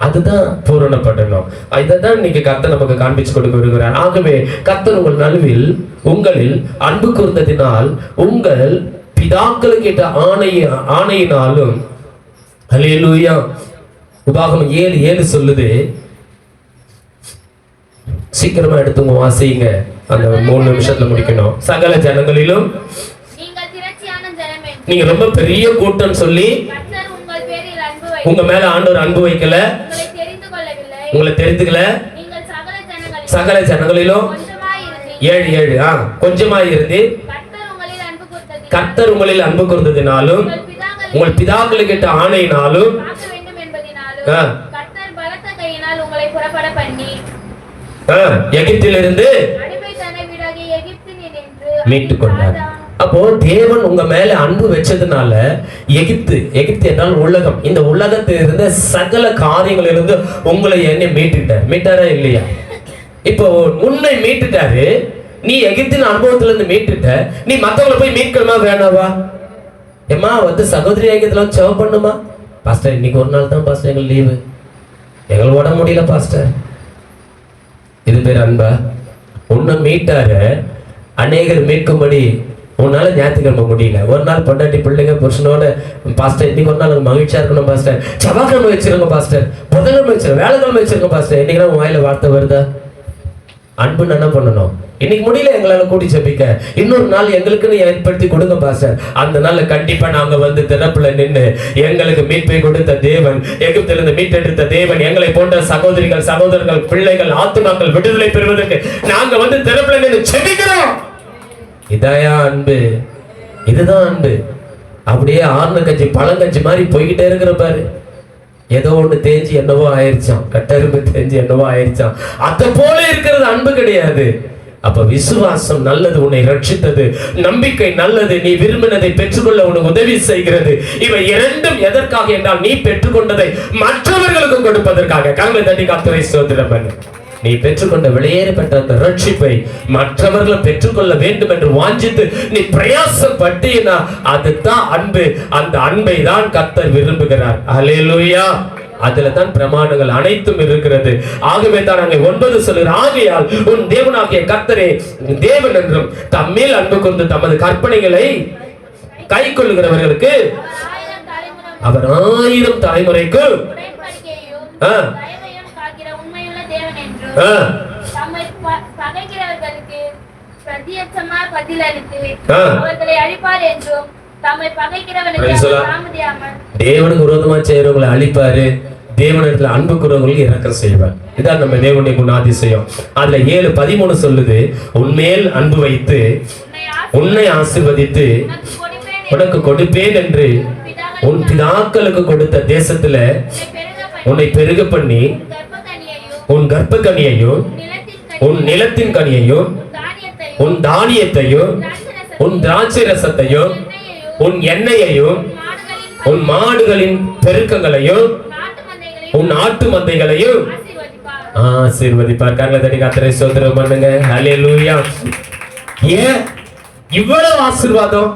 [SPEAKER 1] அதுதான் பூரணப்படணும். இதைதான் இன்னைக்கு கர்த்தர் நமக்கு காண்பிச்சு கொடுக்க விரும்புகிறார். ஆகவே கர்த்தர் உங்கள் நடுவில் உங்களில் அன்பு கூர்ந்ததினால் உங்கள் பிதாக்களுக்கு கேட்ட ஆணையினாலும், ஹல்லேலூயா, உபாகமம் 7:7 சொல்லுது. சீக்கிரமா எடுத்துங்க, வாசிங்க. அந்த 3 நிமிஷத்துல முடிக்கணும். சகல ஜனங்களிலும் நீங்க ரொம்ப பெரிய கூட்டம் சொல்லி உங்க மேல ஆண்டவர் அன்பு வைக்கல, உங்களை தெரிந்துக்கல. சகல ஜனங்களிலும் 7:7 கொஞ்சமா இருந்து கர்த்தர் உங்களில் அன்பு கூர்ந்ததினாலும் உங்கள் பிதாக்களுக்கு கேட்ட ஆணையினாலும் எகிப்திலிருந்து மீட்டுக் கொண்டார். அப்போ தேவன் உங்க மேல அன்பு வச்சதுனால எகிப்து என்றால் உலகம், இந்த உலகத்தில் இருந்த சகல காரியங்களிலிருந்து உங்களை என்ன மீட்டாரா இல்லையா? இப்போ உன்னை மீட்டுட்டாரு. நீ எகிப்தின் அனுபவத்துல இருந்து மீட்டுட்ட. நீ மத்தவங்களை போய் மீட்கணுமா வேணாவா? ஏமா வந்து சகோதரி ஐக்கியத்துல செவ் பண்ணுமா? பாஸ்டர் இன்னைக்கு ஒரு நாள் தான் பாஸ்டர் எங்களுக்கு லீவு, எங்களுக்கு உடம்பு முடியல பாஸ்டர். இது பேர் அன்பா? உன்னை மீட்டாரு அநேகர் மீட்கும்படி உன்னால ஞாயிற்றுக்கிழமை முடியல. ஒரு நாள் பொண்டாட்டி பிள்ளைங்க புருஷனோட பாஸ்டர் இன்னைக்கு ஒரு நாள் மகிழ்ச்சியா இருக்கணும் பாஸ்டர், செவ்வாய்க்கிழமை வச்சிருங்க பாஸ்டர், புதன்கிழமை வச்சிருங்க, வேலைக்கிழமை வச்சிருங்க பாஸ்டர். இன்னைக்கு உன் வாயில வார்த்தை வருதா? அன்பு என்ன பண்ணணும்? இன்னைக்கு முடியல எங்களால கூட்டி செபிக்க, இன்னொரு நாள் எங்களுக்குன்னு ஏற்படுத்தி கொடுங்க பாஸ்டர். அந்த நாள்ல கண்டிப்பா நாங்க வந்து திறப்புல நின்று எங்களுக்கு மீட்பை கொடுத்த தேவன், எகிப்திலிருந்து மீட்டெடுத்த தேவன், எங்களை போன்ற சகோதரிகள் சகோதரர்கள் பிள்ளைகள் ஆத்துமாக்கள் விடுதலை பெறுவதற்கு நாங்க வந்து திறப்புல நின்று செபிக்கிறோம். இதாயா அன்பு? இதுதான் அன்பு. அப்படியே ஆர்ன கஞ்சி பழங்கஞ்சி மாதிரி போய்கிட்டே இருக்கிற பாரு. ஏதோ ஒண்ணு தேஞ்சு என்னவோ ஆயிடுச்சான், கட்டெரும்பு தேஞ்சு என்னவோ ஆயிடுச்சான். அத போல இருக்கிறது அன்பு கிடையாது. அப்ப விசுவாசம் நல்லது, உன்னை ரட்சித்தது. நம்பிக்கை நல்லது, நீ விரும்பினதை பெற்றுக்கொள்ள உனக்கு உதவி செய்கிறது. இவை இரண்டும் எதற்காக என்றால் நீ பெற்றுக்கொண்டதை மற்றவர்களுக்கு கொடுப்பதற்காக. கரங்களை தட்டி கர்த்தரை ஸ்தோத்திரம் பண்ணு. நீ பெற்றுக்கொண்ட வெளியேறப்பட்ட அந்த ரட்சிப்பை மற்றவர்களும் பெற்றுக்கொள்ள வேண்டும் என்று வாஞ்சித்து நீ பிரயாசப்பட்டீனா அதுதான் அன்பு. அந்த அன்பை தான் கர்த்தர் விரும்புகிறார். ஹல்லேலூயா. அதுல தான் பிரமாணங்கள் அனைத்தும் இருக்கிறது. ஆகவே தான் அங்கே 9 சொல்லுகிற, ஆகையால் உன் தேவனாகிய கர்த்தரே தேவன் என்றும் தம்மேல் அன்பு கூர்ந்து தமது கற்பனைகளை கை கொள்ளுகிறவர்களுக்கு அவர் 1000 தலைமுறைக்கு தேவனுக்கு விரோதமா செய்யறவங்களை அழிப்பாரு, தேவனிடத்துல அன்பு கூறுவவர்களுக்கு இரக்கம் செய்வார். இதான் நம்ம தேவனுடைய குணாதிசயம். அதுல 7:13 சொல்லுது, உன்மேல் அன்பு வைத்து உன்னை ஆசீர்வதித்து உனக்கு கொடுப்பேன் என்று உன் பிதாக்களுக்கு கொடுத்த தேசத்துல உன்னை பெருக பண்ணி உன் கர்ப்ப கனியையும் உன் நிலத்தின் கனியையும் உன் தானியத்தையும் உன் திராட்சை ரசத்தையும் உன் எண்ணெயையும் உன் மாடுகளின் பெருக்கங்களையும் உன் ஆட்டு மந்தைகளையும் ஆசீர்வதிப்பார். கரங்களை தட்டி கர்த்தரை ஸ்தோத்திரம் பண்ணுங்க. ஹல்லேலூயா. ஏன் இவ்வளவு ஆசீர்வாதம்?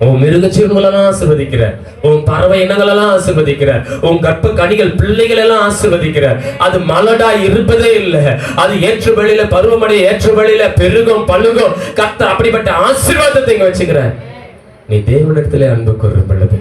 [SPEAKER 1] உன் மிருக ஜீவன்களெல்லாம் ஆசீர்வதிக்கிறார், உன் பறவை இனங்களெல்லாம் ஆசீர்வதிக்கிறார், உன் கற்ப கனிகள் பிள்ளைகள் எல்லாம் ஆசீர்வதிக்கிறார். அது மலடா இருப்பதே இல்லை, அது ஏற்ற வழியில பருவமடை ஏற்ற வழியில பெருகும் பழுகும். கர்த்தர் அப்படிப்பட்ட ஆசீர்வாதத்தை இங்க வச்சுக்கிறார். நீ தேவனிடத்திலே அன்பு கூறும் பொழுது